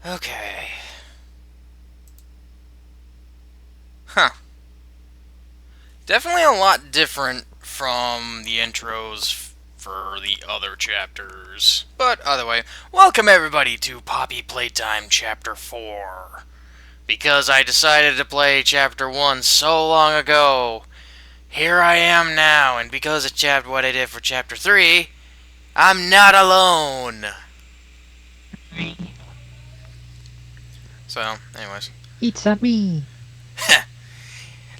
Okay. Huh. Definitely a lot different from the intros for the other chapters. But either way, welcome everybody to Poppy Playtime Chapter 4. Because I decided to play Chapter 1 so long ago, here I am now, and because of what I did for Chapter 3, I'm not alone! So, anyways. It's a me.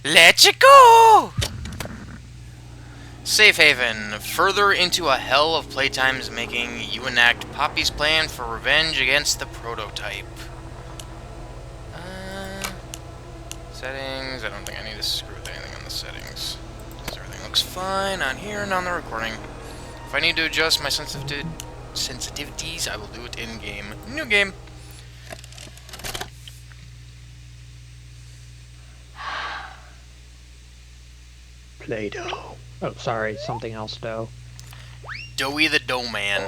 Let you go! Safe Haven. Further into a hell of Playtime's making, you enact Poppy's plan for revenge against the prototype. Settings. I don't think I need to screw with anything on the settings. Everything looks fine on here and on the recording. If I need to adjust my sensitivities, I will do it in-game. New game. Play-Doh. Oh, sorry, something else, dough. Doughy the Dough Man.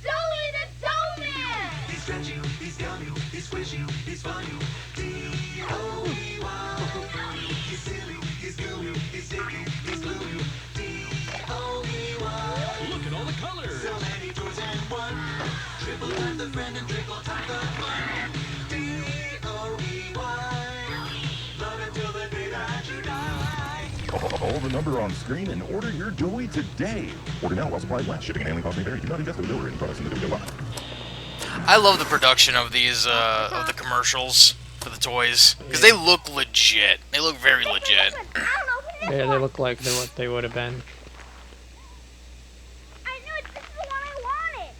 Doughy the Dough Man! He's stretch you, he's gum you, he's squish you, he's fun you. D-O-E-Y. He's silly, he's glue you, he's sticky, he's glue you. D-O-E-Y. Look at all the colors. So many toys and one. Triple time the friend and triple time the fun. D-O-E-Y. Love until the day that you die. Call the number on screen and order your Doughy today. Order now while supplies last. Shipping and handling costs may vary. Do not invest in the in products in the Doughy line. I love the production of these, of the commercials for the toys. Because they look legit. They look very legit. Yeah, they look like what they would have been. I knew it. This is the one I wanted.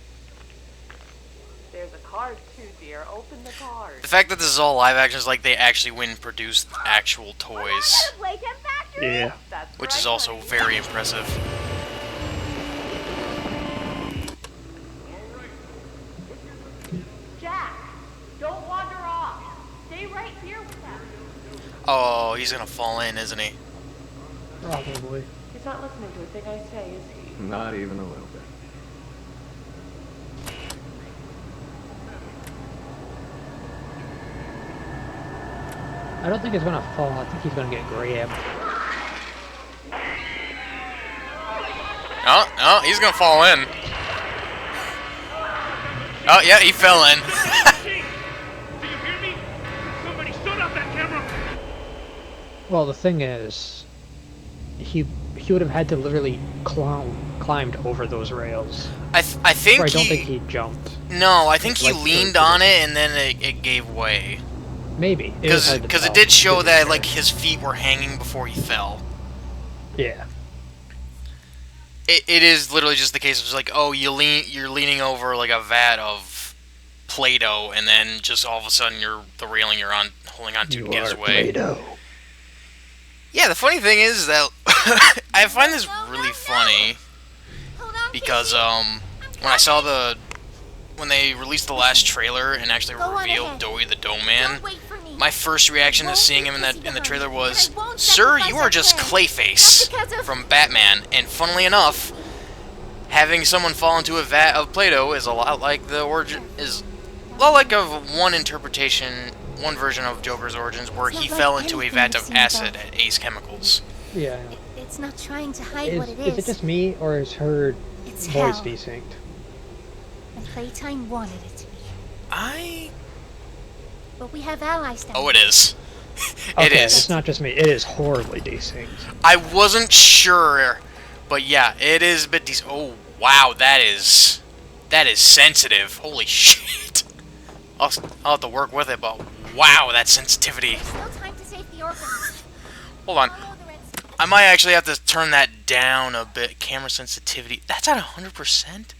There's a card too, dear. Open the card. The fact that this is all live action is like they actually went and produced actual toys. Playtime Factory? Yeah. That's Which right, is also honey. very impressive. Jack, don't wander off. Stay right here with us. Oh, he's gonna fall in, isn't he? Probably. He's not listening to a thing I say, is he? Not even a little bit. I don't think he's gonna fall. I think he's gonna get grabbed. Oh, no, he's gonna fall in. Oh, yeah, he fell in. Do you hear me? Somebody stood up that camera! Well, the thing is, he would have had to literally climbed over those rails. I think Or I don't think he jumped. No, I think he Like, leaned on it and then it gave way. Maybe. Because it did show Couldn't that be like sure. his feet were hanging before he fell. Yeah. It is literally just the case of just like, oh, you're leaning over like a vat of Play-Doh, and then just all of a sudden the railing you're on holding on to You gives are way. Play-Doh. Yeah, the funny thing is that I find this really funny Hold on, because Kissy. when I saw when they released the last trailer and actually Go on revealed ahead. Doughy the Dough Man, Don't wait for me. my first reaction to Won't seeing be him in Kissy the behind trailer me, was, and I won't "Sir, sacrifice you are our just plan. Clayface Not because of- from Batman." And funnily enough, having someone fall into a vat of Play-Doh is a lot like one version of Joker's origins, where It's he not fell like into a anything vat I've of seen acid above. at Ace Chemicals. Yeah. It's not trying to hide what it is. Is it just me, or is her It's voice hell. desync? And Playtime wanted it to be. But we have allies down Oh, it is. It Okay, is. It's not just me. It is horribly desynced. I wasn't sure, but yeah, it is a bit decent. Oh, wow, that is sensitive. Holy shit. I'll have to work with it, but wow, that sensitivity. There's no time to save the orphans. Hold on. Follow the red stick. I might actually have to turn that down a bit. Camera sensitivity. That's at 100%?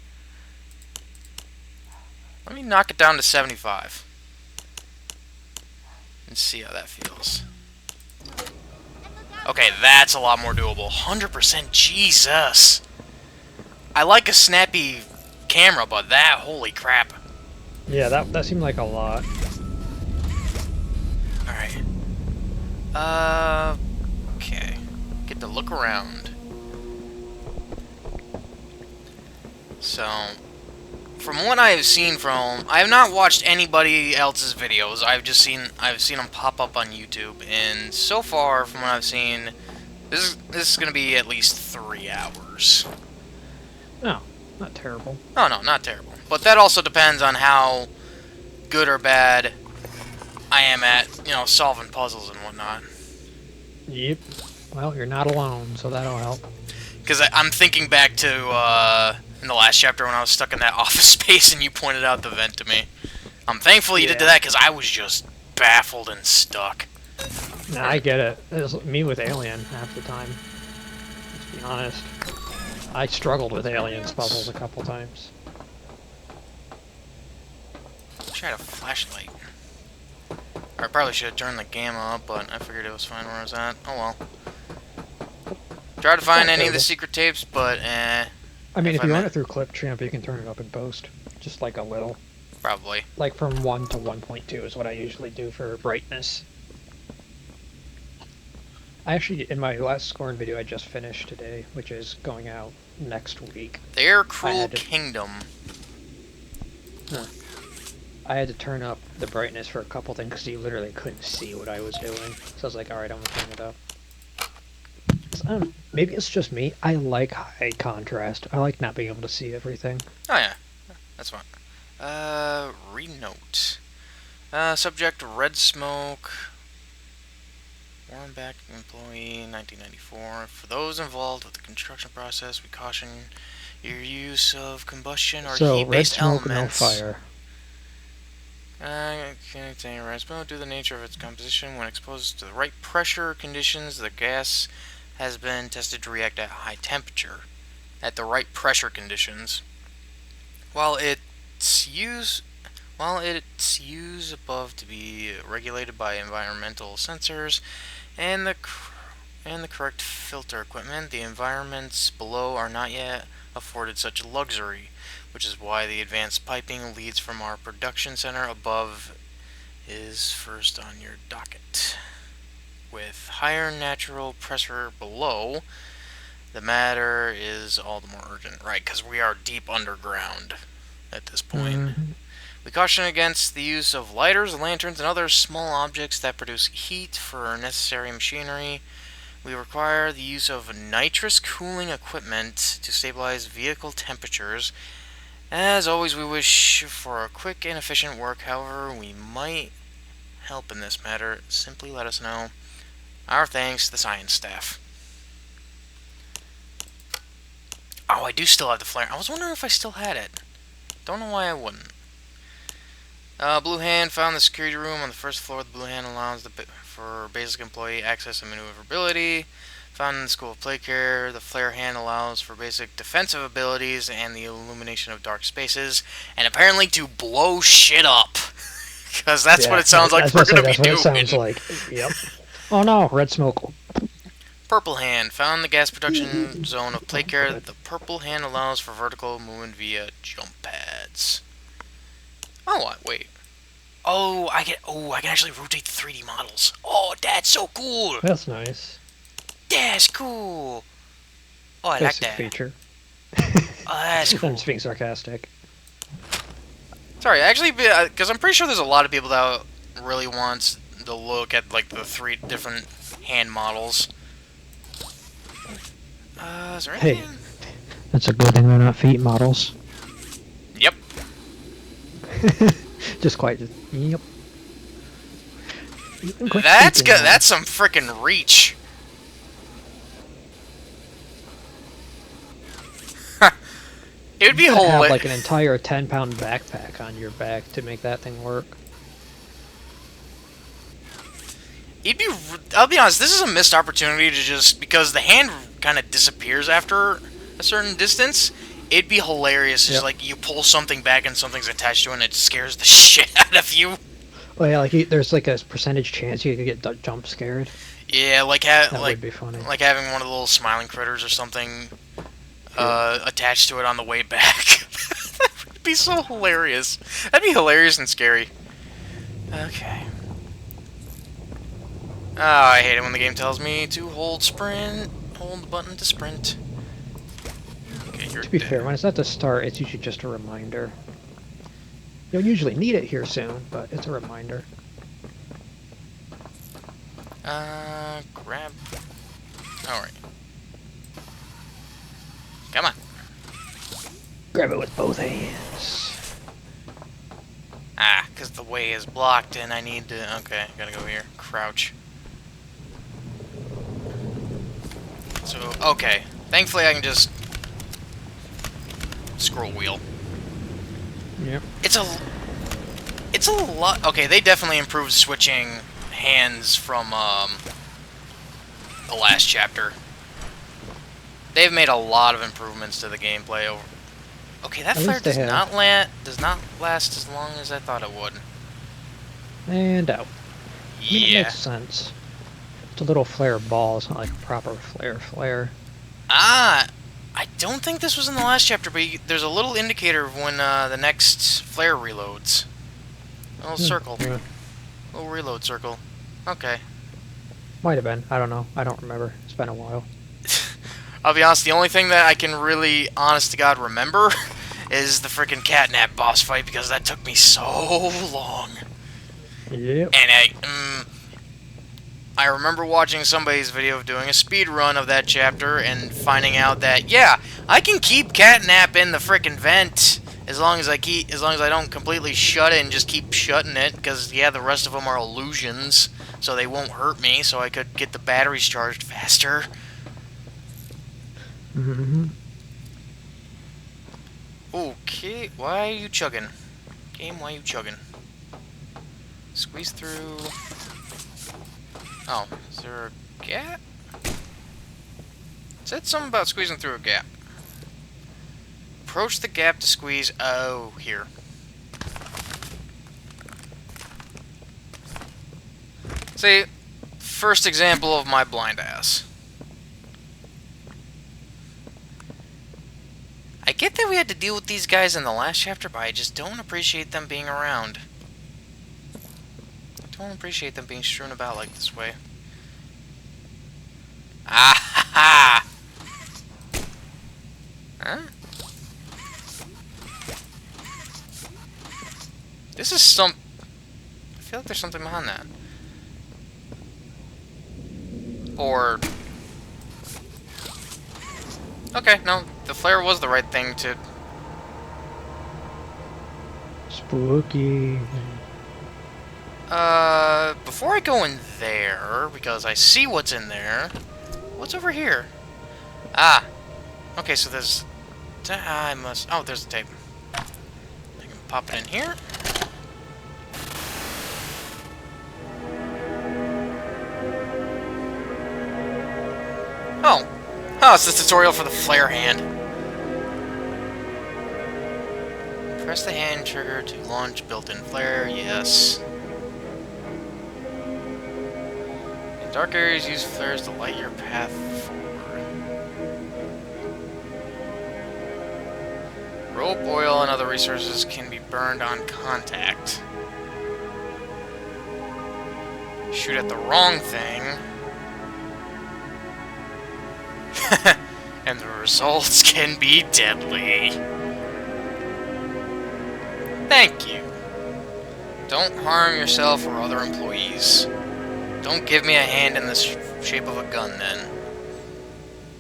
Let me knock it down to 75. And see how that feels. Okay, that's a lot more doable. 100%, Jesus. I like a snappy camera, but that, holy crap. Yeah, that seemed like a lot. Alright. Okay. Get to look around. So, from what I have seen I have not watched anybody else's videos. I've seen them pop up on YouTube, and so far, from what I've seen, this is going to be at least 3 hours. No, not terrible. Oh no, not terrible. But that also depends on how good or bad I am at, solving puzzles and whatnot. Yep. Well, you're not alone, so that'll help. Because I'm thinking back to in the last chapter when I was stuck in that office space and you pointed out the vent to me. I'm thankful you did that because I was just baffled and stuck. Nah, I get it. It was me with Alien half the time. Let's be honest. I struggled with Aliens puzzles a couple times. Wish I had a flashlight. Or I probably should have turned the gamma up, but I figured it was fine where I was at. Oh well. Tried to find any of the secret tapes, but I mean, if you run it through Clip Champ, you can turn it up in post. Just like a little. Probably. Like from 1 to 1.2 is what I usually do for brightness. I actually, in my last scoring video I just finished today, which is going out next week. Their Cruel Kingdom. I had to turn up the brightness for a couple things because you literally couldn't see what I was doing. So I was like, alright, I'm gonna turn it up. Maybe it's just me. I like high contrast. I like not being able to see everything. Oh yeah, that's fine. Read note. Subject, Red Smoke. Warrenbeck, employee, 1994. For those involved with the construction process, we caution your use of combustion or heat-based elements. No fire. Containing red smoke due to the nature of its composition. When exposed to the right pressure conditions, the gas has been tested to react at high temperature. At the right pressure conditions. While its use above to be regulated by environmental sensors and the correct filter equipment, the environments below are not yet afforded such luxury, which is why the advanced piping leads from our production center above is first on your docket. With higher natural pressure below, the matter is all the more urgent, right? Because we are deep underground at this point. Mm-hmm. We caution against the use of lighters, lanterns, and other small objects that produce heat for necessary machinery. We require the use of nitrous cooling equipment to stabilize vehicle temperatures. As always, we wish for a quick and efficient work. However, we might help in this matter. Simply let us know. Our thanks, the science staff. Oh, I do still have the flare. I was wondering if I still had it. Don't know why I wouldn't. Blue Hand found the security room on the first floor. The Blue Hand allows for basic employee access and maneuverability. Found in the School of Play Care, the Flare Hand allows for basic defensive abilities and the illumination of dark spaces, and apparently to blow shit up. Because that's what it sounds like we're going to be doing. That's what it sounds like. Yep. Oh no, red smoke. Purple Hand found the gas production zone of Play Care. The Purple Hand allows for vertical movement via jump pads. Oh, wait. Oh, I can actually rotate the 3D models. Oh, that's so cool. That's nice. That's cool. Oh, I Basic like that. Feature. Oh, that's cool. I'm just being sarcastic. Sorry, actually, because I'm pretty sure there's a lot of people that really wants to look at like the 3 different hand models. Is there anything? Hey, that's a good thing they're not feet models. Yep. Just quite. Yep. That's good. That's some freaking reach. It would be you have whole. like an entire 10-pound backpack on your back to make that thing work. I'll be honest. This is a missed opportunity to just because the hand kind of disappears after a certain distance. It'd be hilarious. Just like you pull something back and something's attached to it, and it scares the shit out of you. Oh yeah, like there's like a percentage chance you could get jump scared. Yeah, like would be funny. Like having one of the little smiling critters or something attached to it on the way back. That would be so hilarious. That'd be hilarious and scary. Okay. Oh, I hate it when the game tells me to hold the button to sprint. Okay, You're To be dead. fair, when it's at the start, it's usually just a reminder. You'll usually need it here soon, but it's a reminder. Grab. Alright. Come on. Grab it with both hands. Ah, because the way is blocked and I need to... Okay, gotta go here. Crouch. So, okay. Thankfully I can just... scroll wheel. Yep. It's a lot... Okay, they definitely improved switching hands from, the last chapter. They've made a lot of improvements to the gameplay over... Okay, that At flare least they does have. not last as long as I thought it would. And out. I mean, it Yeah. makes sense. It's a little flare ball, it's not like a proper flare. Ah, I don't think this was in the last chapter, but there's a little indicator of when the next flare reloads. A little circle. Yeah. Little reload circle. Okay. Might have been. I don't know. I don't remember. It's been a while. I'll be honest, the only thing that I can really, honest to God, remember is the freaking catnap boss fight, because that took me so long. Yep. And I remember watching somebody's video of doing a speed run of that chapter and finding out that, yeah, I can keep catnap in the frickin' vent as long as I don't completely shut it and just keep shutting it, because yeah, the rest of them are illusions, so they won't hurt me, so I could get the batteries charged faster. Mm-hmm. Okay, why are you chugging? Game, why are you chugging? Squeeze through. Oh, is there a gap? It said something about squeezing through a gap. Approach the gap to squeeze. Oh, here. See, first example of my blind ass. I get that we had to deal with these guys in the last chapter, but I just don't appreciate them being around. I don't appreciate them being strewn about like this way. Ah ha ha! Huh? This is some... I feel like there's something behind that. Or... Okay, no, the flare was the right thing to... Spooky. Before I go in there, because I see what's in there, what's over here? Ah, okay, so there's... I must... Oh, there's the tape. I can pop it in here. Oh. Oh, it's the tutorial for the flare hand. Press the hand trigger to launch built-in flare, yes. In dark areas, use flares to light your path forward. Rope, oil, and other resources can be burned on contact. Shoot at the wrong thing. And the results can be deadly. Thank you. Don't harm yourself or other employees. Don't give me a hand in the shape of a gun, then.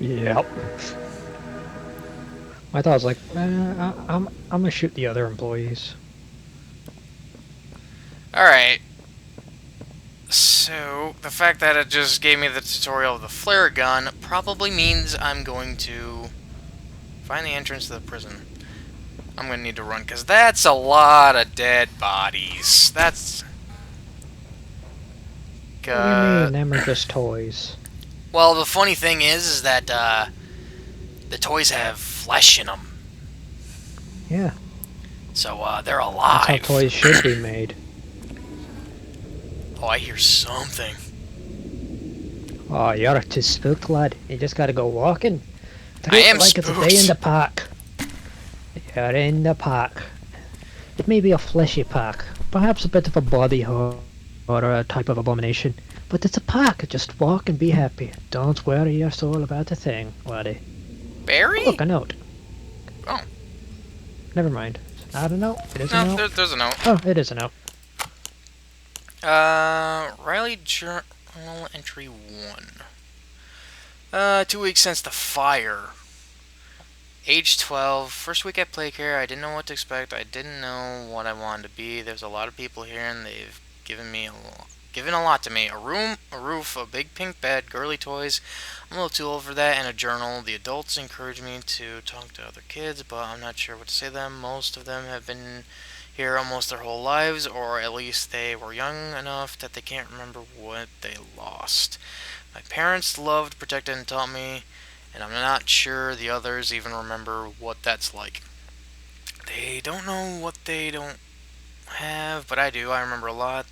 Yep. I thought I was like, I'm gonna shoot the other employees. Alright. So, the fact that it just gave me the tutorial of the flare gun probably means I'm going to find the entrance to the prison. I'm going to need to run, because that's a lot of dead bodies. That's... What do you mean? Them are just toys. Well, the funny thing is that the toys have flesh in them. Yeah. So, they're That's alive. how toys should be made. Oh, I hear something. Oh, you're too spooked, lad. You just gotta go walking. I am like it's a day in the park. You're in the park. It may be a fleshy park, perhaps a bit of a body horror or a type of abomination, but it's a park. Just walk and be happy. Don't worry your soul about a thing, laddie. Barry? Look, a note. Oh. Never mind. I don't know. It is a No, no. there's a note. Oh, it is a no. Riley Journal Entry 1. 2 weeks since the fire. Age 12. First week at Playcare, I didn't know what to expect. I didn't know what I wanted to be. There's a lot of people here, and they've given a lot to me. A room, a roof, a big pink bed, girly toys. I'm a little too old for that, and a journal. The adults encourage me to talk to other kids, but I'm not sure what to say to them. Most of them have been here almost their whole lives, or at least they were young enough that they can't remember what they lost. My parents loved, protected, and taught me, and I'm not sure the others even remember what that's like. They don't know what they don't have, but I do. I remember a lot.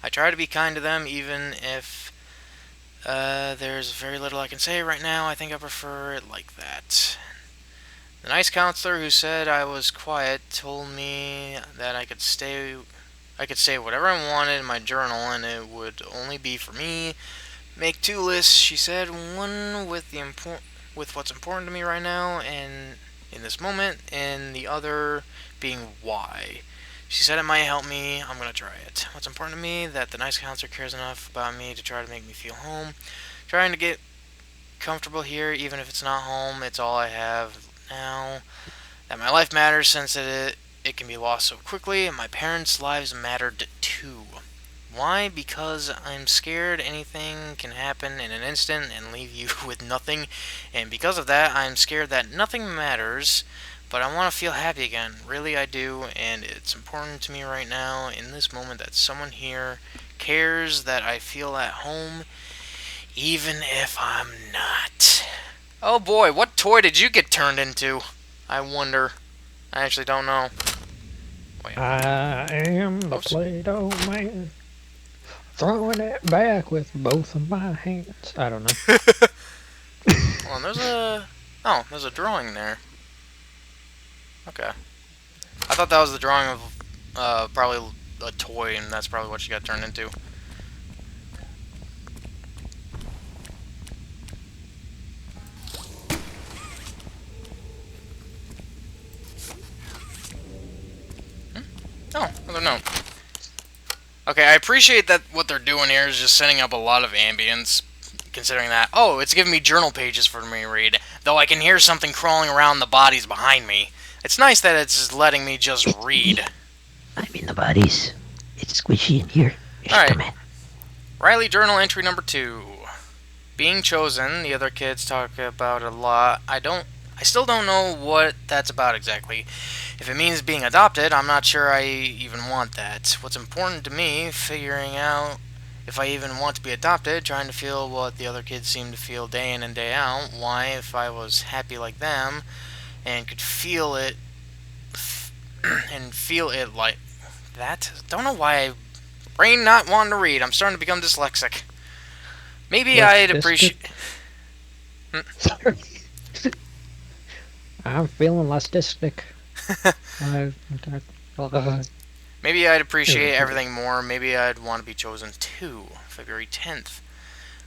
I try to be kind to them, even if there's very little I can say right now. I think I prefer it like that. The nice counselor who said I was quiet told me that I could say whatever I wanted in my journal, and it would only be for me. Make 2 lists, she said. One with what's important to me right now and in this moment, and the other being why. She said it might help me. I'm gonna try it. What's important to me? That the nice counselor cares enough about me to try to make me feel home. Trying to get comfortable here, even if it's not home. It's all I have now. That my life matters since it can be lost so quickly. And my parents' lives mattered too. Why? Because I'm scared anything can happen in an instant and leave you with nothing. And because of that, I'm scared that nothing matters. But I want to feel happy again. Really, I do. And it's important to me right now, in this moment, that someone here cares, that I feel at home, even if I'm not. Oh boy, what toy did you get turned into? I wonder. I actually don't know. Wait. I am the Oops. Play-Doh man. Throwing it back with both of my hands. I don't know. Well, there's a drawing there. Okay. I thought that was the drawing of probably a toy, and that's probably what she got turned into. Oh, another note. Okay, I appreciate that what they're doing here is just setting up a lot of ambience, considering that, oh, it's giving me journal pages for me to read, though I can hear something crawling around the bodies behind me. It's nice that it's letting me just read. I'm in the bodies. It's squishy in here. You should Alright. come in. Riley Journal Entry number 2. Being chosen, the other kids talk about a lot. I still don't know what that's about exactly. If it means being adopted, I'm not sure I even want that. What's important to me, figuring out if I even want to be adopted, trying to feel what the other kids seem to feel day in and day out. Why, if I was happy like them, and could feel it, and feel it like that. Don't know why brain not wanting to read. I'm starting to become dyslexic. Maybe I'd appreciate. Sorry. I'm feeling less dyslexic. Maybe I'd appreciate everything more. Maybe I'd want to be chosen too. February 10th.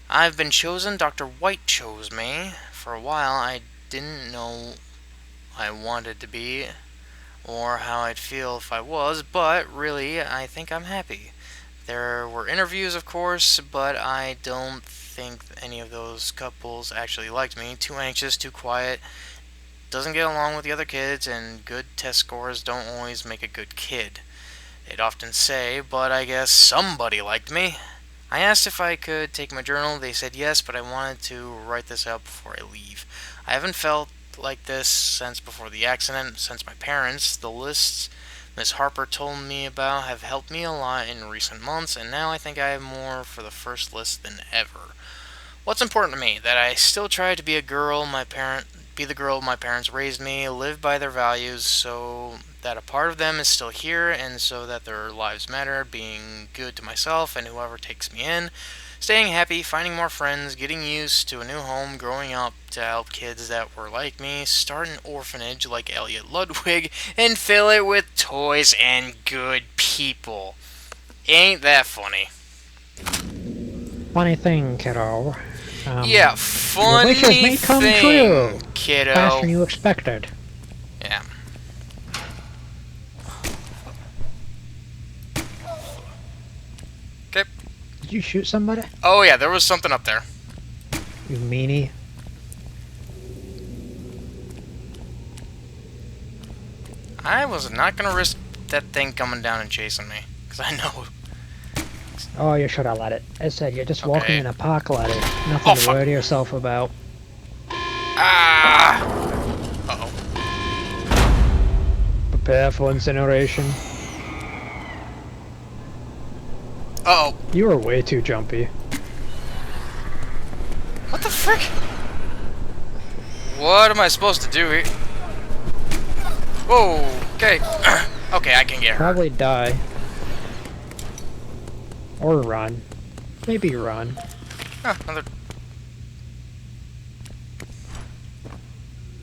I've been chosen. Dr. White chose me. For a while, I didn't know I wanted to be or how I'd feel if I was, but really, I think I'm happy. There were interviews, of course, but I don't think any of those couples actually liked me. Too anxious, too quiet, doesn't get along with the other kids, and good test scores don't always make a good kid. They'd often say, but I guess somebody liked me. I asked if I could take my journal. They said yes, but I wanted to write this out before I leave. I haven't felt like this since before the accident, since my parents. The lists Miss Harper told me about have helped me a lot in recent months, and now I think I have more for the first list than ever. What's important to me? That I still try to be the girl my parents raised me, live by their values, so that a part of them is still here, and so that their lives matter, being good to myself and whoever takes me in, staying happy, finding more friends, getting used to a new home, growing up to help kids that were like me, start an orphanage like Elliot Ludwig, and fill it with toys and good people. Ain't that funny? Funny thing, kiddo. Yeah, Your funny wishes may come thing, true. kiddo. Faster than you expected. Did you shoot somebody? Oh yeah, there was something up there. You meanie. I was not gonna risk that thing coming down and chasing me, because I know. Oh, you should have let it. As I said, you're just walking Okay. in a park ladder. Oh, Nothing to fuck. worry yourself about. Ah! Uh-oh. Prepare for incineration. Uh-oh. You are way too jumpy. What the frick? What am I supposed to do here? Whoa, okay. Okay, I can get her. Probably die. Or run. Maybe run. Oh, another...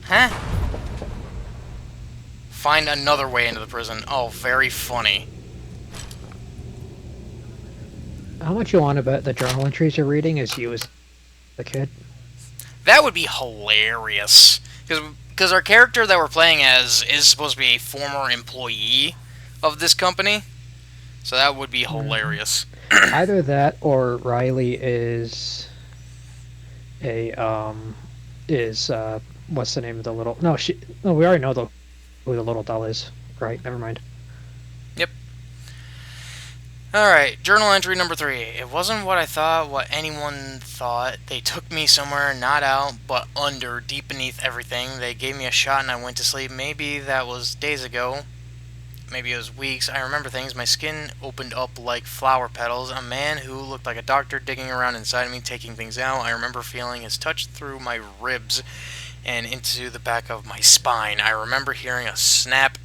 Huh? Find another way into the prison. Oh, very funny. How much you want to bet the journal entries you're reading is you as the kid? That would be hilarious. Because our character that we're playing as is supposed to be a former employee of this company. So that would be hilarious. Either that or Riley is a what's the name of the little no, we already know who the little doll is. Right, never mind. Yep. Alright, journal entry number 3. It wasn't what I thought, what anyone thought. They took me somewhere, not out, but under, deep beneath everything. They gave me a shot and I went to sleep. Maybe that was days ago. Maybe it was weeks. I remember things. My skin opened up like flower petals. A man who looked like a doctor digging around inside of me, taking things out. I remember feeling his touch through my ribs and into the back of my spine. I remember hearing a snap.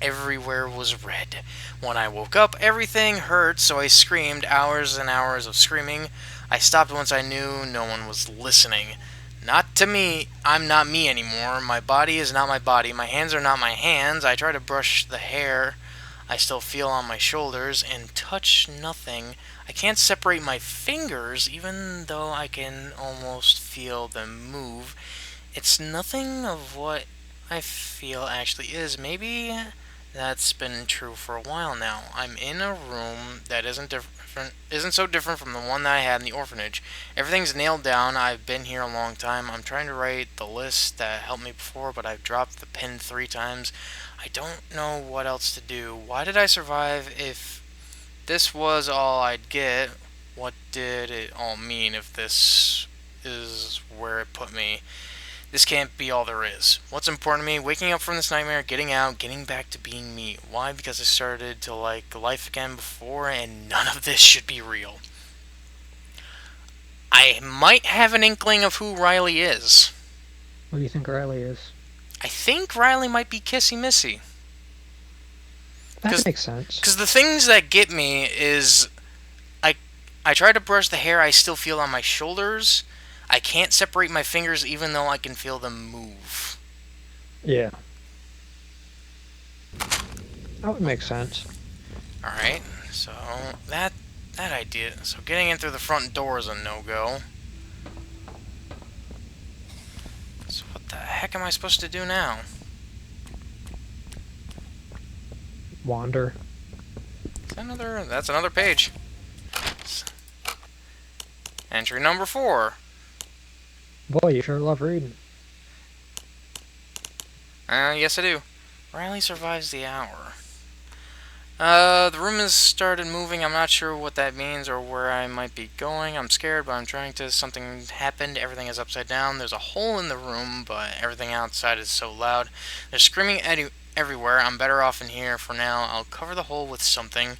Everywhere was red. When I woke up, everything hurt, so I screamed. Hours and hours of screaming. I stopped once I knew no one was listening. Not to me. I'm not me anymore. My body is not my body. My hands are not my hands. I try to brush the hair I still feel on my shoulders and touch nothing. I can't separate my fingers, even though I can almost feel them move. It's nothing of what I feel actually is. Maybe that's been true for a while now. I'm in a room that isn't so different from the one that I had in the orphanage. Everything's nailed down. I've been here a long time. I'm trying to write the list that helped me before, but I've dropped the pen 3 times. I don't know what else to do. Why did I survive if this was all I'd get? What did it all mean if this is where it put me? This can't be all there is. What's important to me? Waking up from this nightmare, getting out, getting back to being me. Why? Because I started to like life again before, and none of this should be real. I might have an inkling of who Riley is. What do you think Riley is? I think Riley might be Kissy Missy. That makes sense. Because the things that get me is I try to brush the hair I still feel on my shoulders. I can't separate my fingers even though I can feel them move. Yeah. That would make sense. Alright, so that idea. So getting in through the front door is a no-go. So what the heck am I supposed to do now? Wander. That's another page. Entry number 4. Boy, you sure love reading. Yes I do. Riley survives the hour. The room has started moving. I'm not sure what that means or where I might be going. I'm scared, but I'm trying to. Something happened. Everything is upside down. There's a hole in the room, but everything outside is so loud. They're screaming everywhere. I'm better off in here for now. I'll cover the hole with something.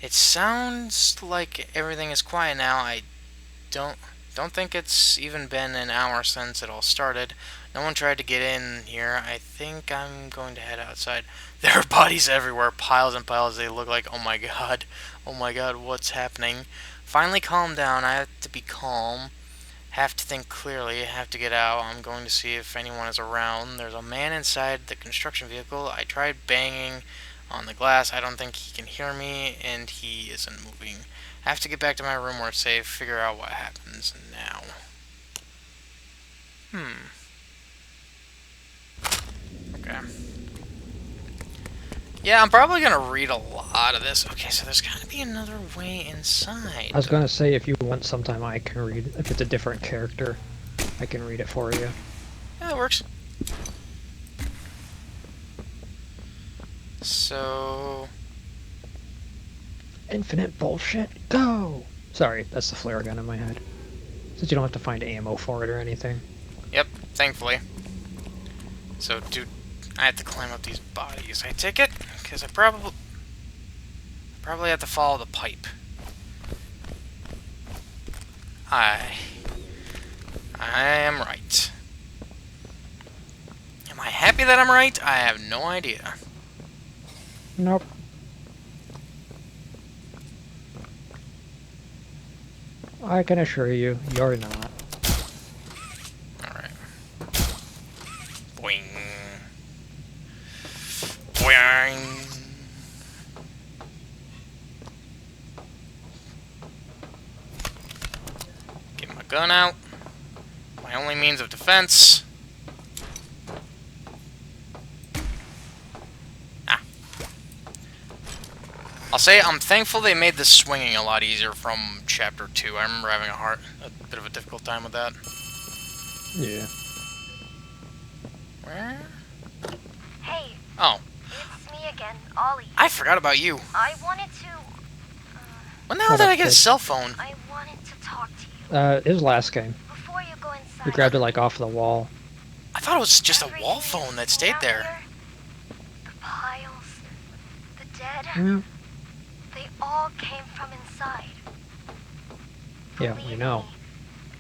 It sounds like everything is quiet now. I don't think it's even been an hour since it all started. No one tried to get in here. I think I'm going to head outside. There are bodies everywhere, piles and piles. They look like, oh my god, what's happening? Finally calm down. I have to be calm. Have to think clearly. Have to get out. I'm going to see if anyone is around. There's a man inside the construction vehicle. I tried banging on the glass. I don't think he can hear me, and he isn't moving. I have to get back to my room where it's safe. Figure out what happens now. Okay. Yeah, I'm probably gonna read a lot of this. Okay, so there's gotta be another way inside. I was gonna say, if you want sometime I can read, if it's a different character, I can read it for you. Yeah, that works. So... Infinite bullshit, go! Sorry, that's the flare gun in my head. Since you don't have to find ammo for it or anything. Yep, thankfully. So, dude, I have to climb up these bodies. I take it? Because I probably have to follow the pipe. I am right. Am I happy that I'm right? I have no idea. Nope. I can assure you, you're not. Alright. Boing. Boing. Get my gun out. My only means of defense. I'll say I'm thankful they made the swinging a lot easier from Chapter 2. I remember having a bit of a difficult time with that. Yeah. Where? Hey, Oh, it's me again, Ollie. I forgot about you. I wanted to... When the hell Shut did up, I get a kid. cell phone? I wanted to talk to you. His last game. Before you go inside... We grabbed it like off the wall. I thought it was just a Everything wall you've phone that seen stayed out there. here, the piles, the dead, Yeah. they all came from inside. Yeah, we Believe know. me,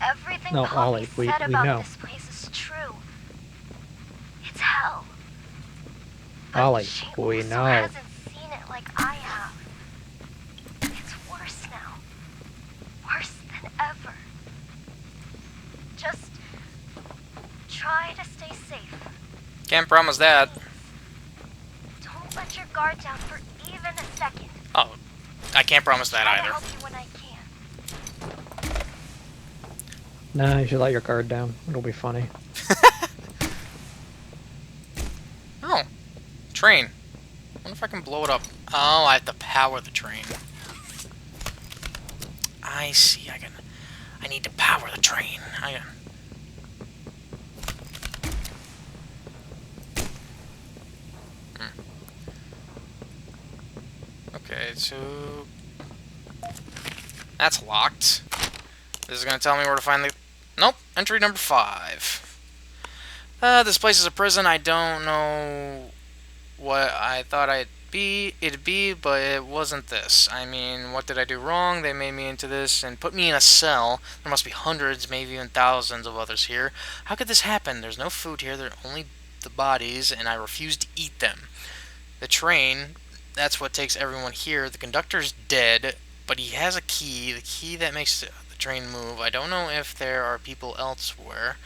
everything No, Poppy Ollie, we said about know. this place is true. It's hell. But Ollie, she we also know. hasn't seen it like I have. It's worse now. Worse than ever. Just try to stay safe. Can't promise that. Don't let your guard down for even a second. Oh, I can't promise that Try to either. help you when I can. Nah, you should let your guard down. It'll be funny. Oh, train. I wonder if I can blow it up. Oh, I have to power the train. I see. I need to power the train. Okay, so that's locked. This is gonna tell me where to find the. Nope. Entry number 5. This place is a prison. I don't know what I thought it'd be, but it wasn't this. I mean, what did I do wrong? They made me into this and put me in a cell. There must be hundreds, maybe even thousands of others here. How could this happen? There's no food here. There are only the bodies, and I refuse to eat them. The train, that's what takes everyone here. The conductor's dead, but he has a key, the key that makes the train move. I don't know if there are people elsewhere,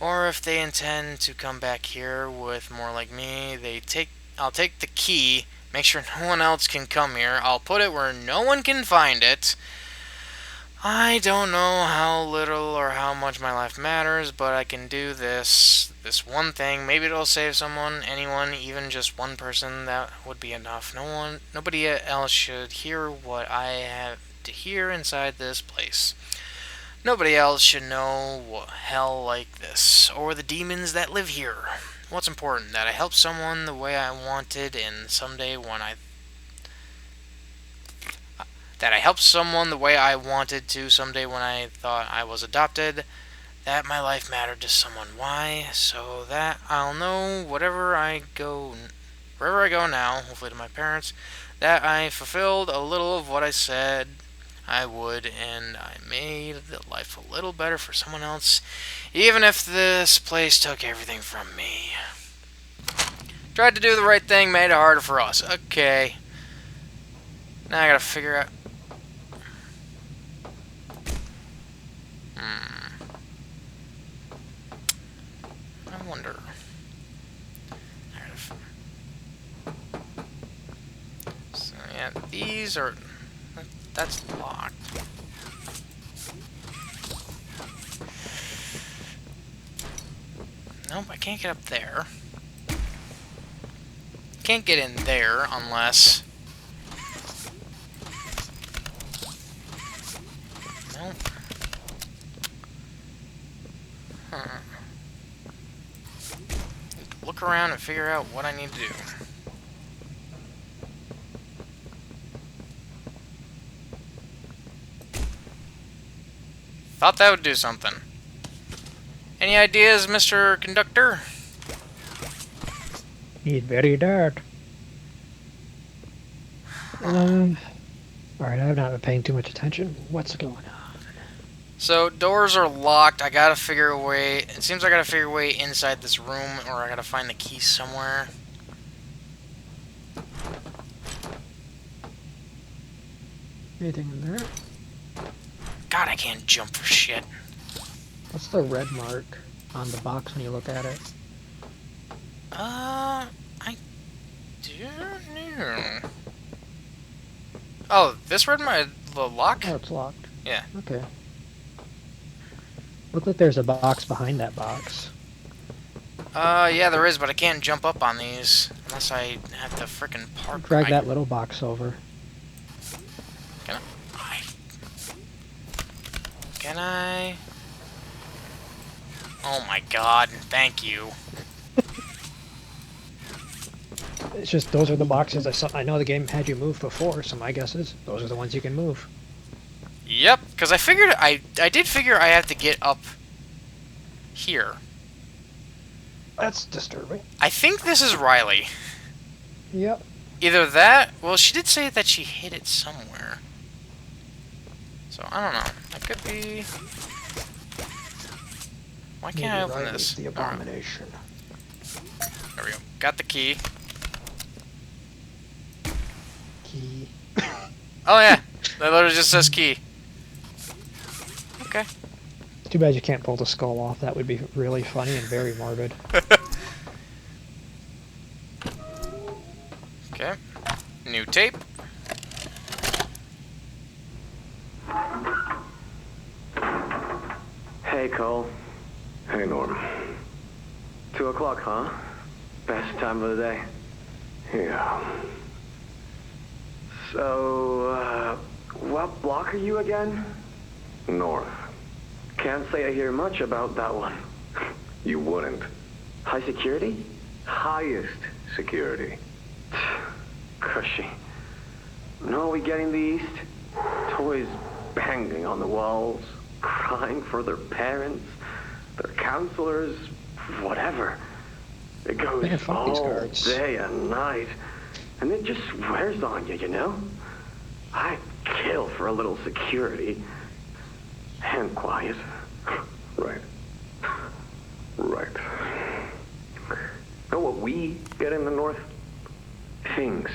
or if they intend to come back here with more like me. I'll take the key, make sure no one else can come here. I'll put it where no one can find it. I don't know how little or how much my life matters, but I can do this one thing. Maybe it'll save someone, anyone, even just one person. That would be enough. Nobody else should hear what I have to hear inside this place. Nobody else should know hell like this, or the demons that live here. What's important? That I help someone the way I wanted, and someday when I helped someone the way I wanted to someday when I thought I was adopted, that my life mattered to someone. Why? So that I'll know wherever I go now, hopefully to my parents, that I fulfilled a little of what I said I would, and I made the life a little better for someone else, even if this place took everything from me. Tried to do the right thing, made it harder for us. Okay. Now I gotta figure out... I wonder. So yeah, these are. That's locked. Nope, I can't get up there. Can't get in there unless... Nope. Huh. Look around and figure out what I need to do. Thought that would do something. Any ideas, Mr. Conductor? He's very dirt. Alright, I've not been paying too much attention. What's going on? So, doors are locked. I gotta figure a way... It seems I gotta figure a way inside this room, or I gotta find the key somewhere. Anything in there? God, I can't jump for shit. What's the red mark on the box when you look at it? I don't know. Oh, this red mark... The lock? Oh, it's locked. Yeah. Okay. Look like there's a box behind that box. Yeah, there is, but I can't jump up on these unless I have to frickin' park. Drag that little box over. Can I? Can I? Oh my god, thank you. It's just, those are the boxes I know the game had you move before, so my guess is those are the ones you can move. Yep, because I figured, I did figure I have to get up here. That's disturbing. I think this is Riley. Yep. Either that, well, she did say that she hid it somewhere. So, I don't know. That could be... Why can't I open this? The abomination. There we go. Got the key. Key. Oh yeah, that literally just says key. Okay. Too bad you can't pull the skull off. That would be really funny and very morbid. Okay. New tape. Hey, Cole. Hey, Norm. 2 o'clock, huh? Best time of the day. Yeah. So, what block are you again? North. Can't say I hear much about that one. You wouldn't. High security? Highest security. Cushy. No, we get in the east. Toys banging on the walls, crying for their parents, their counselors, whatever. It goes Man, fuck these all guards. day and night, and it just wears on you, you know? I'd kill for a little security. And quiet. Right. Right. Know what we get in the north? Things.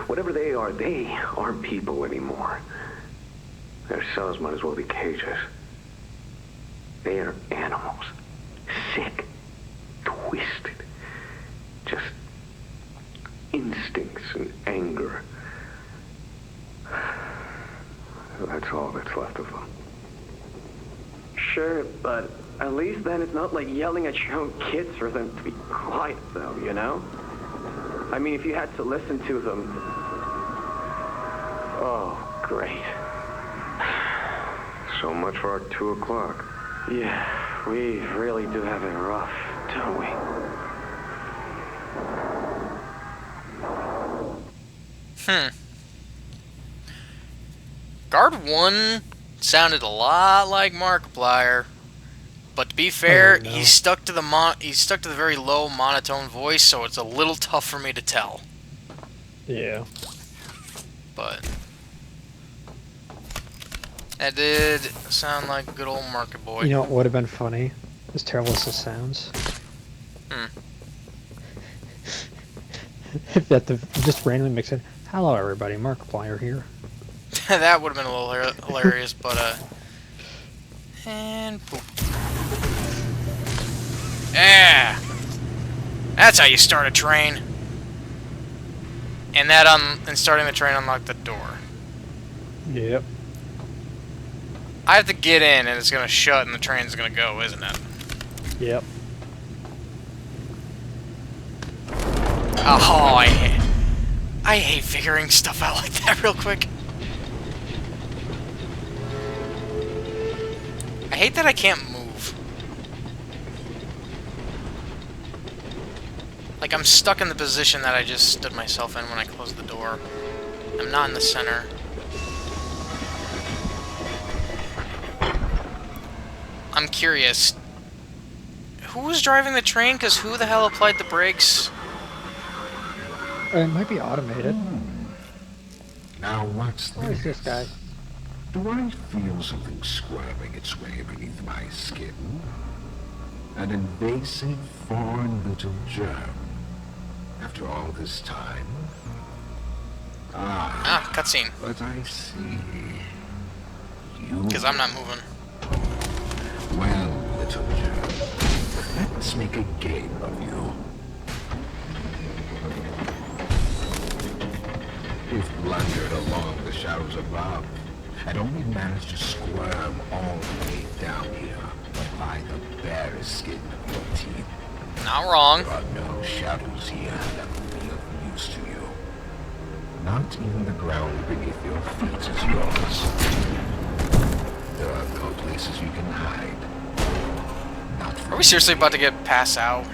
Whatever they aren't people anymore. Their cells might as well be cages. They are animals. Sick. Twisted. Just instincts and anger. That's all that's left of them. Sure, but at least then it's not like yelling at your own kids for them to be quiet, though, you know? I mean, if you had to listen to them... Oh, great. So much for our 2 o'clock. Yeah, we really do have it rough, don't we? Guard 1 sounded a lot like Markiplier, but to be fair, no. he's stuck to the very low monotone voice, so it's a little tough for me to tell. Yeah. But that did sound like good old Market Boy. You know what would have been funny? As terrible as this sounds. If that just randomly mix in, hello everybody, Markiplier here. That would have been a little hilarious, but and poop. Yeah, that's how you start a train. And and starting the train unlocked the door. Yep. I have to get in, and it's gonna shut, and the train's gonna go, isn't it? Yep. Oh, I hate figuring stuff out like that real quick. I hate that I can't move. Like, I'm stuck in the position that I just stood myself in when I closed the door. I'm not in the center. I'm curious. Who was driving the train? Because who the hell applied the brakes? It might be automated. Now what's Where is this guy? Do I feel something squirming its way beneath my skin? An invasive foreign little germ. After all this time? Ah, cutscene. But I see. You... Because I'm not moving. Well, little germ, let's make a game of you. You've blundered along the shadows above, and only managed to squirm all the way down here by the barest skin of your teeth. Not wrong. There are no shadows here that will be of use to you. Not even the ground beneath your feet is yours. There are no places you can hide. Not from Are we seriously about to get pass out?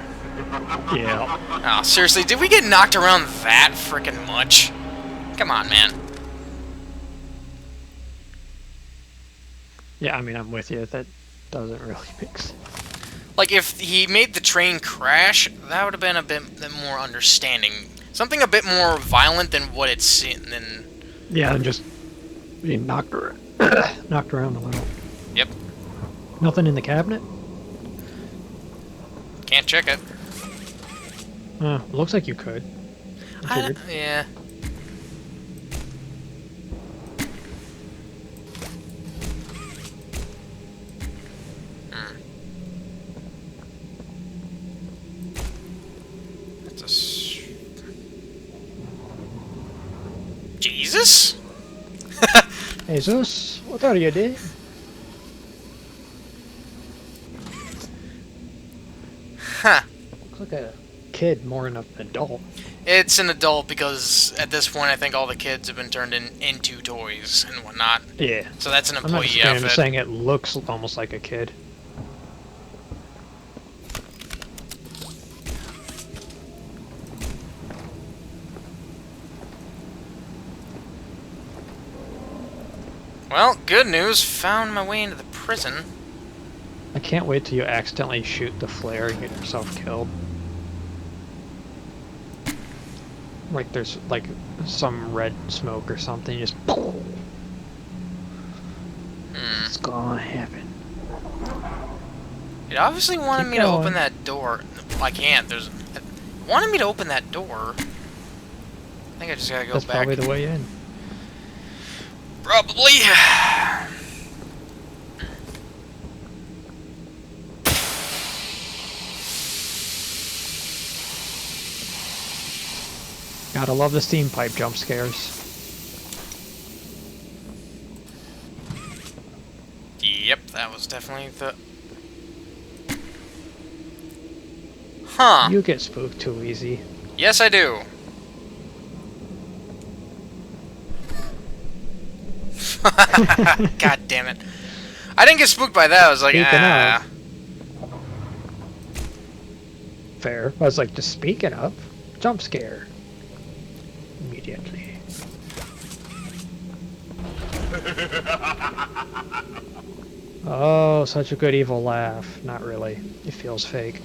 Yeah. Oh, seriously, did we get knocked around that freaking much? Come on, man. Yeah, I mean, I'm with you. That doesn't really make sense. Like, if he made the train crash, that would have been a bit more understanding. Something a bit more violent than what it's seen. Than... Yeah, and just being knocked around, knocked around a little. Yep. Nothing in the cabinet? Can't check it. Looks like you could. Yeah. Jesus? Jesus, what are you doing? Huh. Looks like a kid more than an adult. It's an adult because at this point I think all the kids have been turned into toys and whatnot. Yeah. So that's an I'm not employee just saying, I'm outfit. just saying it looks almost like a kid. Well, good news. Found my way into the prison. I can't wait till you accidentally shoot the flare and get yourself killed. Like there's like some red smoke or something, you just It's gonna happen. It obviously wanted Keep me to going. open that door. I can't. It wanted me to open that door. I think I just gotta go That's back. probably the way in. Probably. Gotta love the steam pipe jump scares. Yep, that was definitely the... Huh. You get spooked too easy. Yes, I do. God damn it. I didn't get spooked by that. I was like, Speaking ah. Fair. I was like, just speaking of, jump scare. Immediately. Oh, such a good evil laugh. Not really. It feels fake.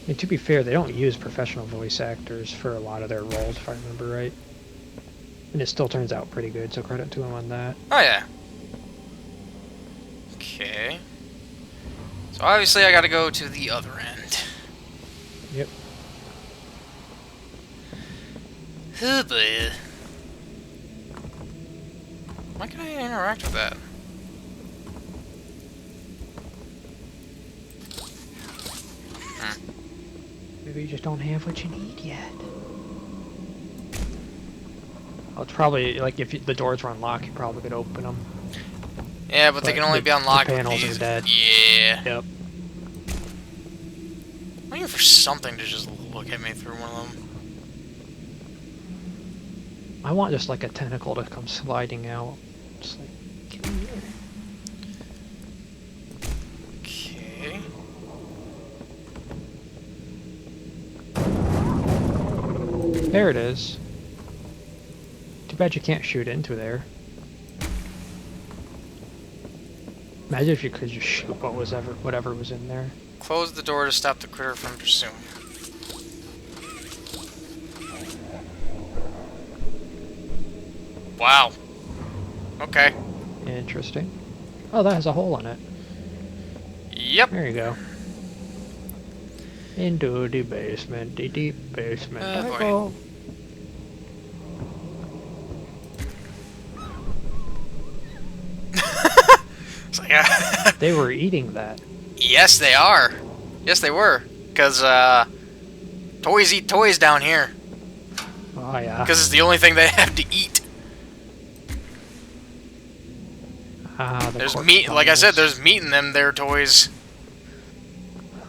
I mean, to be fair, they don't use professional voice actors for a lot of their roles, if I remember right. And it still turns out pretty good, so credit to them on that. Oh, yeah. Okay. So obviously I gotta go to the other end. Yep. Oh boy. Why can I interact with that? Maybe you just don't have what you need yet. Oh, it's probably, like, if the doors were unlocked, you probably could open them. Yeah, but they can only be unlocked the with panels these. are dead. Yeah. Yep. waiting for something to just look at me through one of them. I want just like a tentacle to come sliding out. Just like, come here. Okay. There it is. Too bad you can't shoot into there. Imagine if you could just shoot whatever was in there. Close the door to stop the critter from pursuing. Wow. Okay. Interesting. Oh, that has a hole in it. Yep. There you go. Into the basement, the deep basement. Oh, I boy. go. It's like, They were eating that. yes, they are. Yes, they were. Because, toys eat toys down here. Oh yeah. Because it's the only thing they have to eat. Ah, the There's corpse meat, like I said, bundles. there's meat in them, their toys.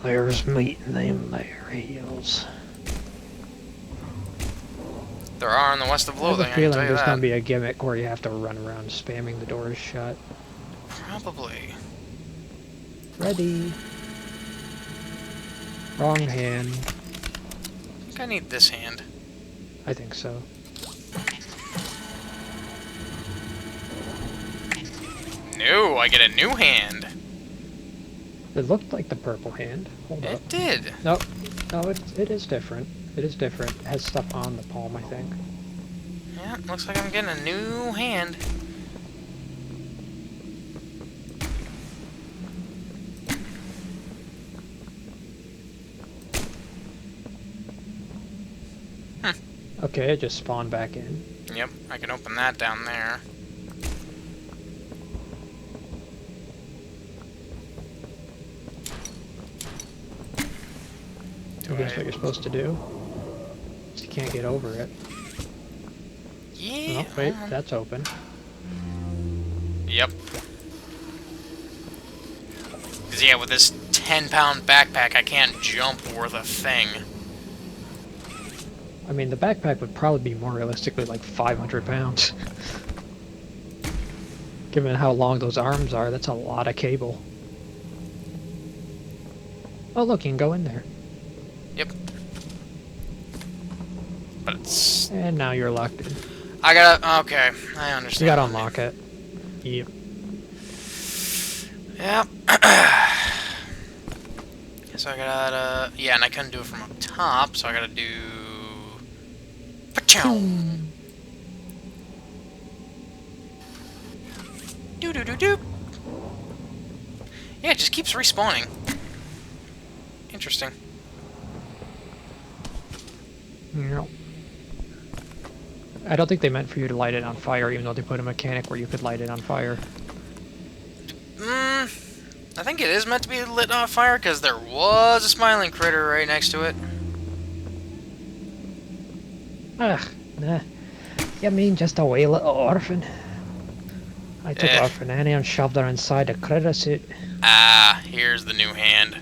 There's meat in them there heels. There are on the west of I have Loathing, a I can feeling tell you there's that. gonna be a gimmick where you have to run around spamming the doors shut. Probably. Ready. Wrong hand. I think I need this hand. I think so. No, I get a new hand. It looked like the purple hand. Hold up. It did. Nope. No, it is different. It is different. It has stuff on the palm, I think. Yeah, looks like I'm getting a new hand. Okay, it just spawned back in. Yep, I can open that down there. I guess what you're supposed to do. Just you can't get over it. Yeah. Oh, wait, that's open. Yep. Because, yeah, with this 10-pound backpack, I can't jump worth a thing. I mean, the backpack would probably be more realistically like 500 pounds. Given how long those arms are, that's a lot of cable. Oh, look, you can go in there. Yep. But it's... And now you're locked in. I gotta... Okay, I understand. You gotta unlock it. Yep. Yep. So I gotta... Yeah, and I couldn't do it from up top, so I gotta do... Pachow! Doo-doo-doo-doo! Yeah, it just keeps respawning. Interesting. Yep. I don't think they meant for you to light it on fire, even though they put a mechanic where you could light it on fire. I think it is meant to be lit on fire, because there was a smiling critter right next to it. Ugh, nah. You mean just a wee little orphan? I took Orphan Annie and shoved her inside a critter suit. Ah, here's the new hand.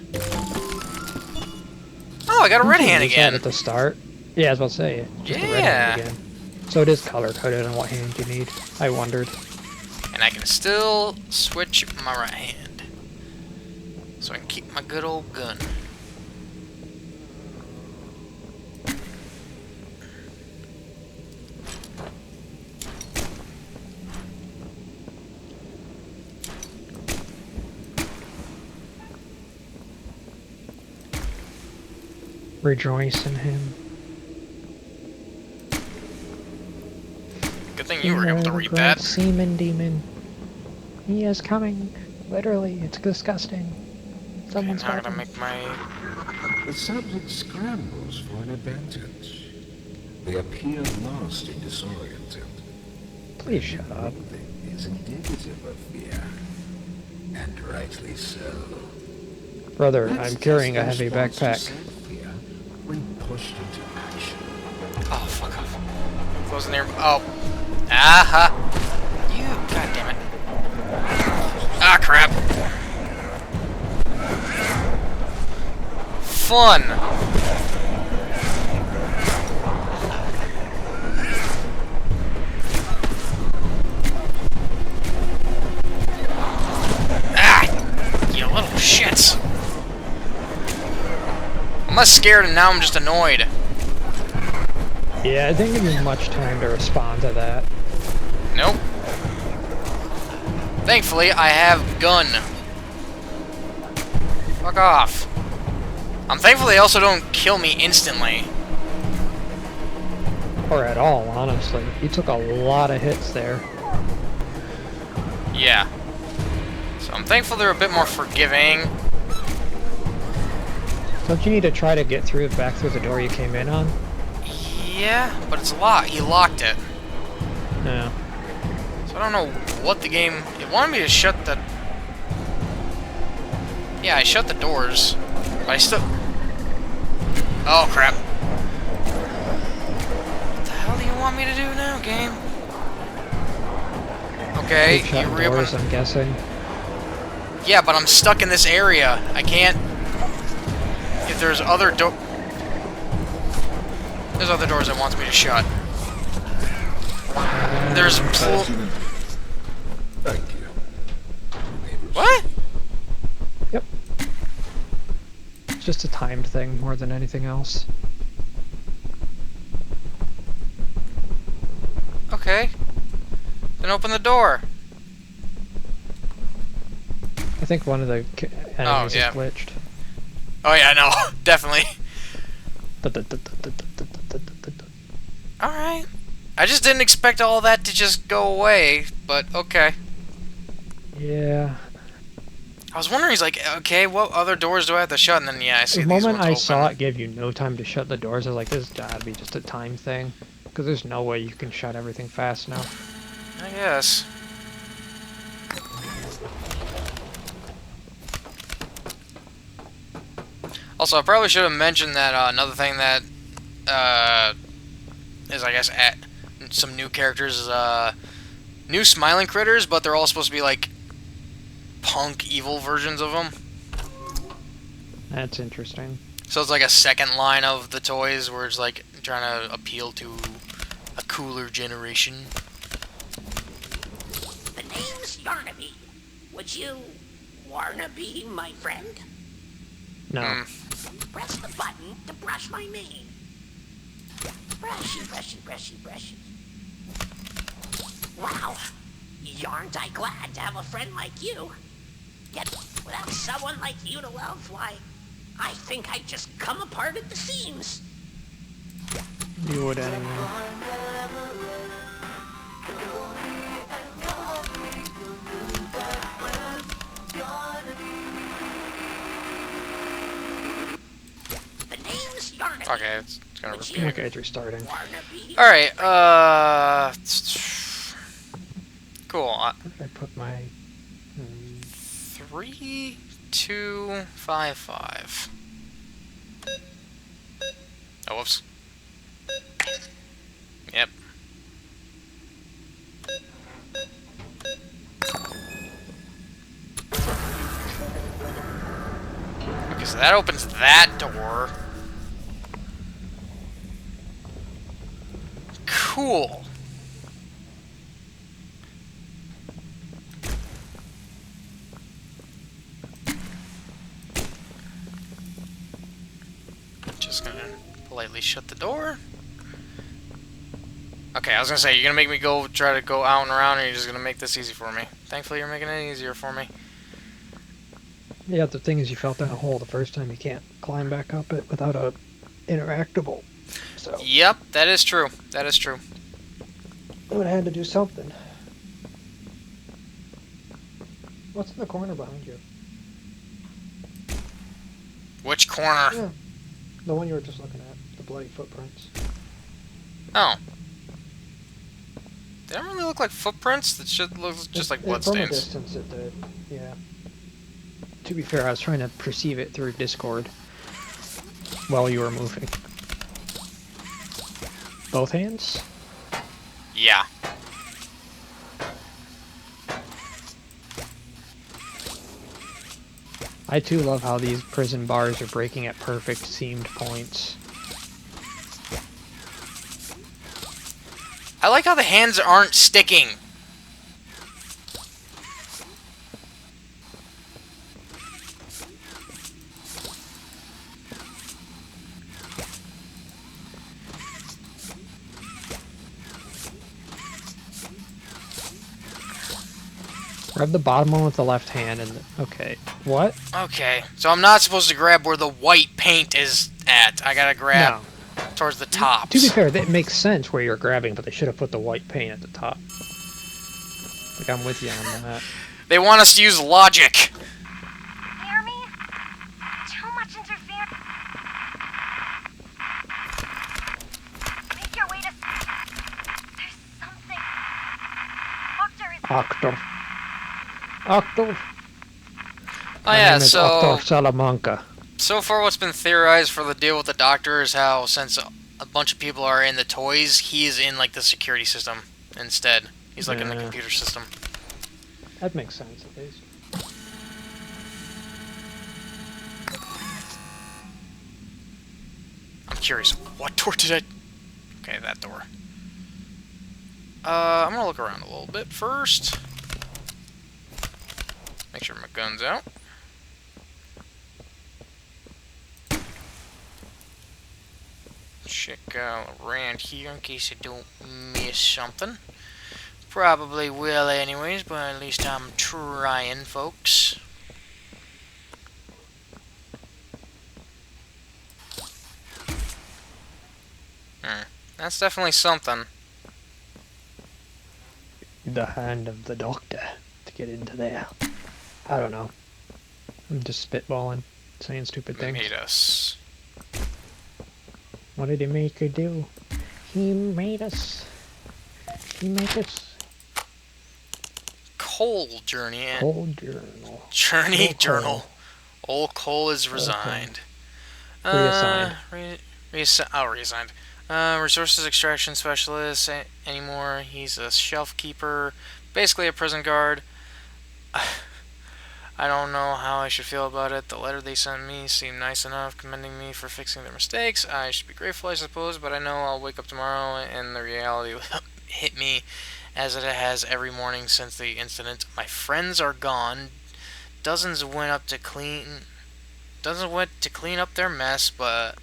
Oh, I got a red hand Use that again. at the start. Yeah, I was about to say, just a red Yeah. hand again. So it is color-coded on what hand you need. I wondered. And I can still switch my right hand. So I can keep my good old gun. Rejoice in him. Good thing you were able to read that. Seaman demon. He is coming. Literally, it's disgusting. Someone's Now I gotta talking. make my... The subject scrambles for an advantage. They appear lost and disoriented. Please shut up. Thing is indicative of fear. And rightly so. Brother, Let's I'm carrying a test heavy their response to backpack. said fear when pushed into action. Oh, fuck off. Closing there. Oh. Aha! You, god damn it. Ah, crap. fun. Ah! You little shits. I'm less scared and now I'm just annoyed. Yeah, I didn't give you much time to respond to that. Nope. Thankfully, I have gun. Fuck off. I'm thankful they also don't kill me instantly. Or at all, honestly. You took a lot of hits there. Yeah. So I'm thankful they're a bit more forgiving. Don't you need to try to get through back through the door you came in on? Yeah, but it's locked. He locked it. No. So I don't know what the game... It wanted me to shut the... Yeah, I shut the doors. But I still... Oh, crap. What the hell do you want me to do now, game? Okay, Shut you reopen... doors, I'm guessing. Yeah, but I'm stuck in this area. I can't... If there's other There's other doors it wants me to shut. There's... Thank you. What? Yep. It's just a timed thing more than anything else. Okay. Then open the door. I think one of the enemies yeah. is glitched. Oh yeah, no, definitely. Alright. I just didn't expect all that to just go away, but okay. Yeah. I was wondering, he's like, okay, what other doors do I have to shut? And then, yeah, I see The these moment ones I open. saw it give you no time to shut the doors, I was like, this has gotta be just a time thing. Because there's no way you can shut everything fast now. I guess. Also, I probably should have mentioned that another thing that is, I guess, some new characters is new smiling critters, but they're all supposed to be like punk evil versions of them. That's interesting. So it's like a second line of the toys where it's like trying to appeal to a cooler generation. The name's Yarnaby. Would you wanna be my friend? No. Press the button to brush my mane. Brushy, brushy, brushy, brushy. Wow. Aren't I glad to have a friend like you? Yet, without someone like you to love, why, I think I'd just come apart at the seams. You would anyway. The name's Yarnaby. Okay, it's gonna repeat. Okay, it's restarting. Alright, cool. I put my... 3, 2, 5, 5. Oh, whoops. Yep. Okay, so that opens that door. Cool. Just gonna politely shut the door. Okay, I was gonna say, you're gonna make me try to go out and around, and you're just gonna make this easy for me. Thankfully, you're making it easier for me. Yeah, the thing is you fell down a hole the first time, you can't climb back up it without a interactable. So Yep, that is true. That is true. I would have had to do something. What's in the corner behind you? Which corner? Yeah. The one you were just looking at. The bloody footprints. Oh. They don't really look like footprints. That shit looks just like From a bloodstains. distance it did, yeah. To be fair, I was trying to perceive it through Discord while you were moving. Both hands? Yeah. I too love how these prison bars are breaking at perfect seamed points. I like how the hands aren't sticking. Grab the bottom one with the left hand and... Okay. What? Okay, so I'm not supposed to grab where the white paint is at. I gotta grab towards the tops. To be fair, that makes sense where you're grabbing, but they should have put the white paint at the top. Like, I'm with you on that. They want us to use logic. Hear me? Too much interference. Make your way to... There's something. Doctor is... Octor. Octor. Oh My yeah, name is so Octor Salamanca. so far what's been theorized for the deal with the Doctor is how since a bunch of people are in the toys, he's in like the security system instead. He's like in the computer system. That makes sense, at least. I'm curious, what door did I... Okay, that door. I'm gonna look around a little bit first. Make sure my gun's out. Check out around here in case I don't miss something. Probably will anyways, but at least I'm trying, folks. That's definitely something. The hand of the doctor to get into there. I don't know. I'm just spitballing, saying stupid things. Made us. What did he make her do? He made us. He made us. Coal journey. Coal journal. Journey Coal journal. Cole. Old Cole is resigned. Reassigned. Reassigned. Resources extraction specialist anymore. He's a shelf keeper. Basically a prison guard. I don't know how I should feel about it. The letter they sent me seemed nice enough, commending me for fixing their mistakes. I should be grateful, I suppose, but I know I'll wake up tomorrow and the reality will hit me as it has every morning since the incident. My friends are gone. Dozens went to clean up their mess, but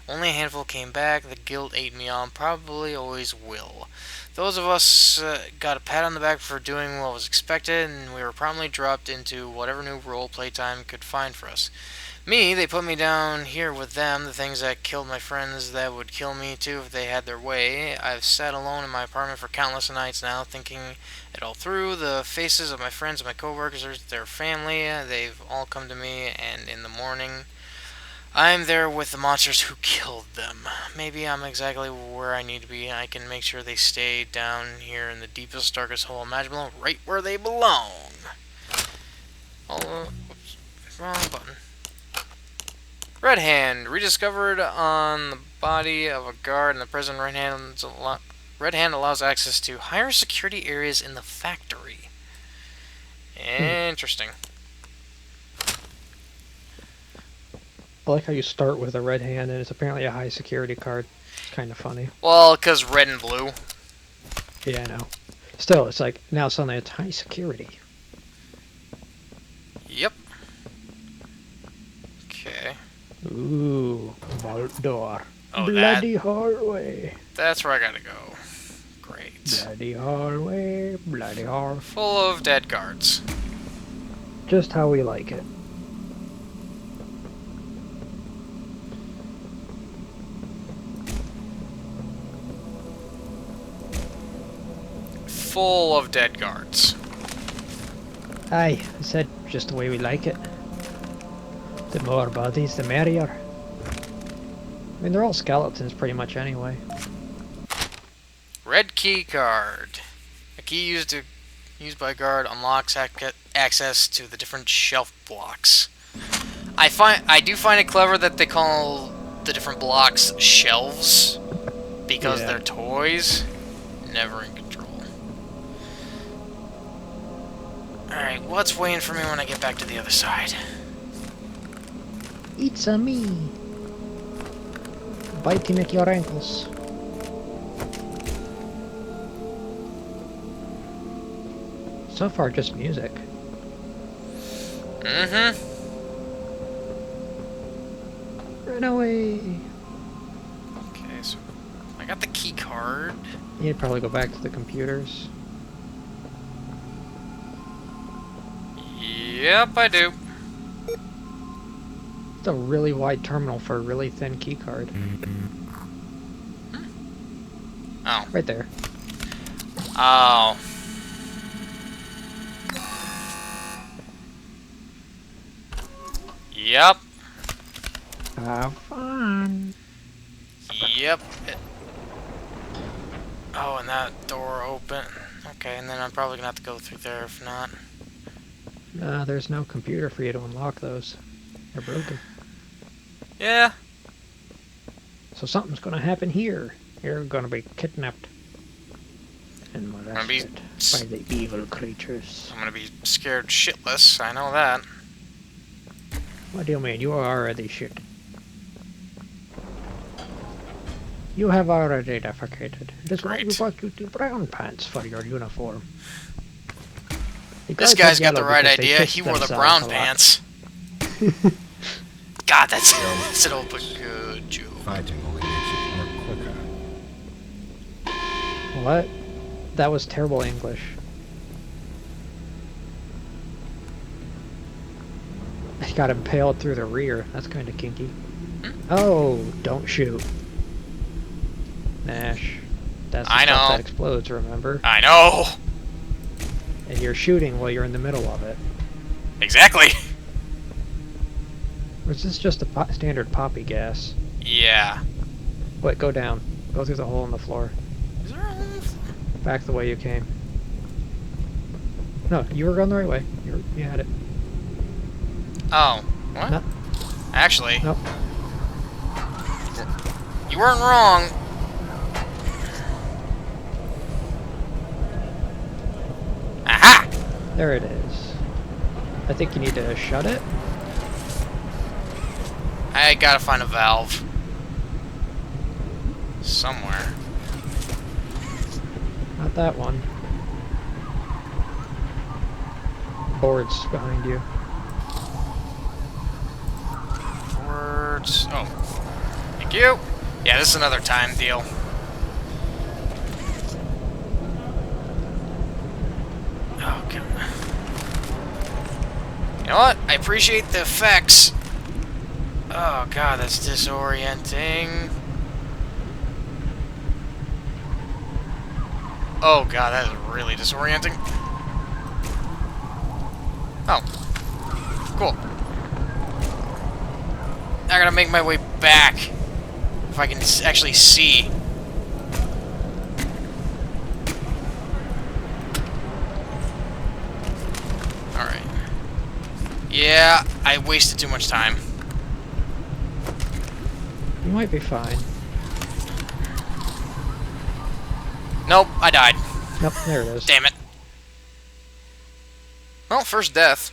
only a handful came back. The guilt ate me on, probably always will. Those of us got a pat on the back for doing what was expected, and we were promptly dropped into whatever new role Playtime could find for us. Me, they put me down here with them, the things that killed my friends that would kill me too if they had their way. I've sat alone in my apartment for countless nights now, thinking it all through. The faces of my friends and my coworkers, their family, they've all come to me, and in the morning I'm there with the monsters who killed them. Maybe I'm exactly where I need to be. I can make sure they stay down here in the deepest, darkest hole imaginable, right where they belong. Oops, wrong button. Red Hand, rediscovered on the body of a guard in the prison. Red Hand allows access to higher security areas in the factory. Interesting. I like how you start with a red hand and it's apparently a high security card. It's kind of funny. Well, because red and blue. Yeah, I know. Still, it's like, now suddenly it's high security. Yep. Okay. Ooh, vault door. Oh, Bloody hallway. That's where I gotta go. Great. Bloody hallway, bloody hallway. Full of dead guards. Just how we like it. Full of dead guards. Aye, I said just the way we like it. The more bodies, the merrier. I mean, they're all skeletons pretty much anyway. Red key card. A key used by guard unlocks access to the different shelf blocks. I do find it clever that they call the different blocks shelves because they're toys. Never in control. Alright, what's waiting for me when I get back to the other side? It's a me. Biting at your ankles. So far, just music. Mm-hmm. Run away. Okay, so I got the key card. You'd probably go back to the computers. Yep, I do. It's a really wide terminal for a really thin key card. Oh. Right there. Oh. Yep. Have fun. Yep. Oh, and that door open. Okay, and then I'm probably gonna have to go through there if not. There's no computer for you to unlock those. They're broken. Yeah. So something's gonna happen here. You're gonna be kidnapped and gonna be molested by the evil creatures. I'm gonna be scared shitless, I know that. What do you mean? You are already shit. You have already defecated. This is why we Great. brought you the brown pants for your uniform. The This guards guy's had got the yellow right because they idea. pissed He wore the themselves brown a lot. pants. God, that's an open good joke. Fighting only makes it work quicker. What? That was terrible English. He got impaled through the rear. That's kind of kinky. Oh, don't shoot. Nash. That's the I stuff know. that explodes, remember? I know. And you're shooting while you're in the middle of it. Exactly. Or is this just a standard poppy gas? Yeah. Wait, go down. Go through the hole in the floor. Is there a hole? Back the way you came. No, you were going the right way. You had it. Oh. What? No. Actually. Nope. You weren't wrong. Aha! There it is. I think you need to shut it. I gotta find a valve. Somewhere. Not that one. Boards behind you. Words. Oh. Thank you. Yeah, this is another time deal. Oh, God. You know what? I appreciate the effects. Oh, God, that's disorienting. Oh, God, that is really disorienting. Oh. Cool. I gotta make my way back. If I can actually see. Alright. Yeah, I wasted too much time. You might be fine. Nope, I died. Nope, there it is. Damn it. Well, first death.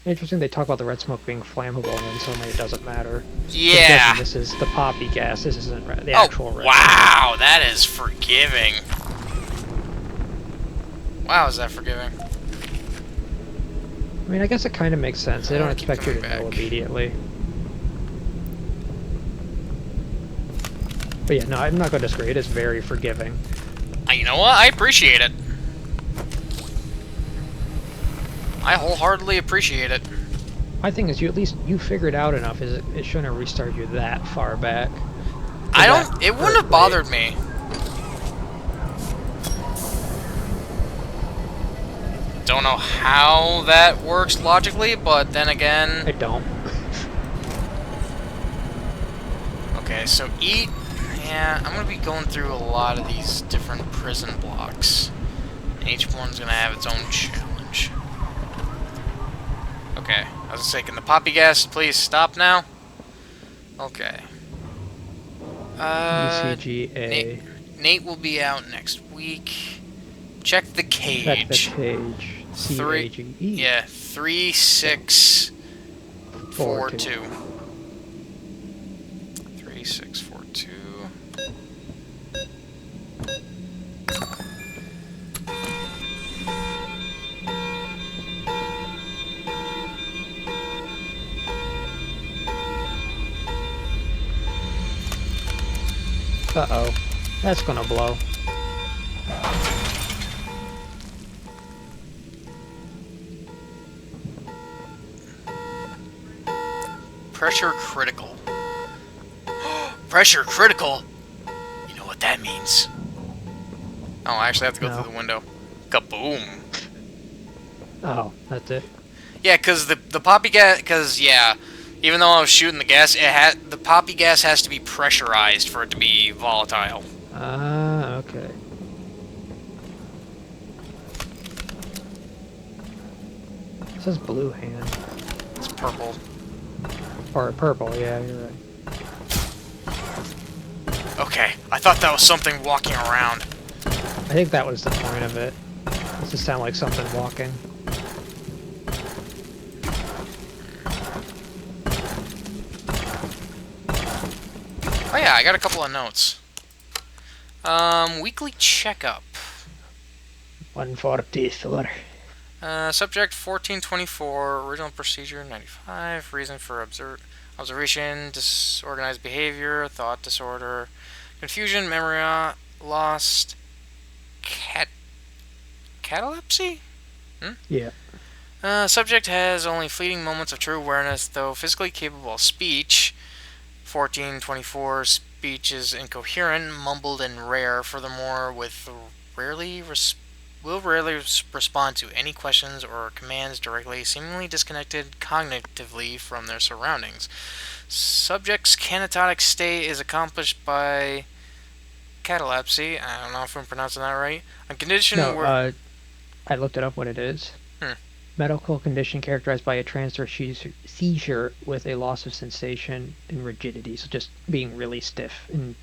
Interesting they talk about the red smoke being flammable and then suddenly it doesn't matter. Yeah. This is the poppy gas, this isn't the Oh, actual red. wow, that is forgiving. Wow, is that forgiving? I mean, I guess it kind of makes sense. They don't Keep expect you to coming know back. immediately. But yeah, no, I'm not going to disagree. It is very forgiving. You know what? I appreciate it. I wholeheartedly appreciate it. My thing is, you figured out enough. Is it shouldn't restart you that far back? I don't. It wouldn't have bothered me. Don't know how that works logically, but then again. I don't. Okay, so eat. Yeah, I'm gonna be going through a lot of these different prison blocks, and each one's gonna have its own challenge. Okay, I was saying, can the poppy gas please stop now? Okay. ECGA. Nate will be out next week. Check the cage. Check the cage. Three. CAGE. Yeah, 3, 6, 4-2. 3-6-4-2. Uh-oh. That's gonna blow. Pressure critical. Pressure critical? You know what that means. Oh, I actually have to go No. through the window. Kaboom. Oh, that's it. Yeah, because the poppy gas, because, yeah, even though I was shooting the gas, the poppy gas has to be pressurized for it to be volatile. Ah, okay. It says blue hand. It's purple. Or purple, yeah, you're right. Okay, I thought that was something walking around. I think that was the point of it. It just sounded like something walking. Oh yeah, I got a couple of notes. Weekly checkup. 144. Subject 1424, original procedure 95, reason for observation, disorganized behavior, thought disorder, confusion, memory lost, catalepsy? Yeah. Subject has only fleeting moments of true awareness, though physically capable of speech. 1424, speech is incoherent, mumbled, and rare. Furthermore, will rarely respond to any questions or commands directly, seemingly disconnected cognitively from their surroundings. Subject's canatotic state is accomplished by catalepsy. I don't know if I'm pronouncing that right. A condition where... I looked it up what it is. Medical condition characterized by a trance or seizure with a loss of sensation and rigidity. So just being really stiff and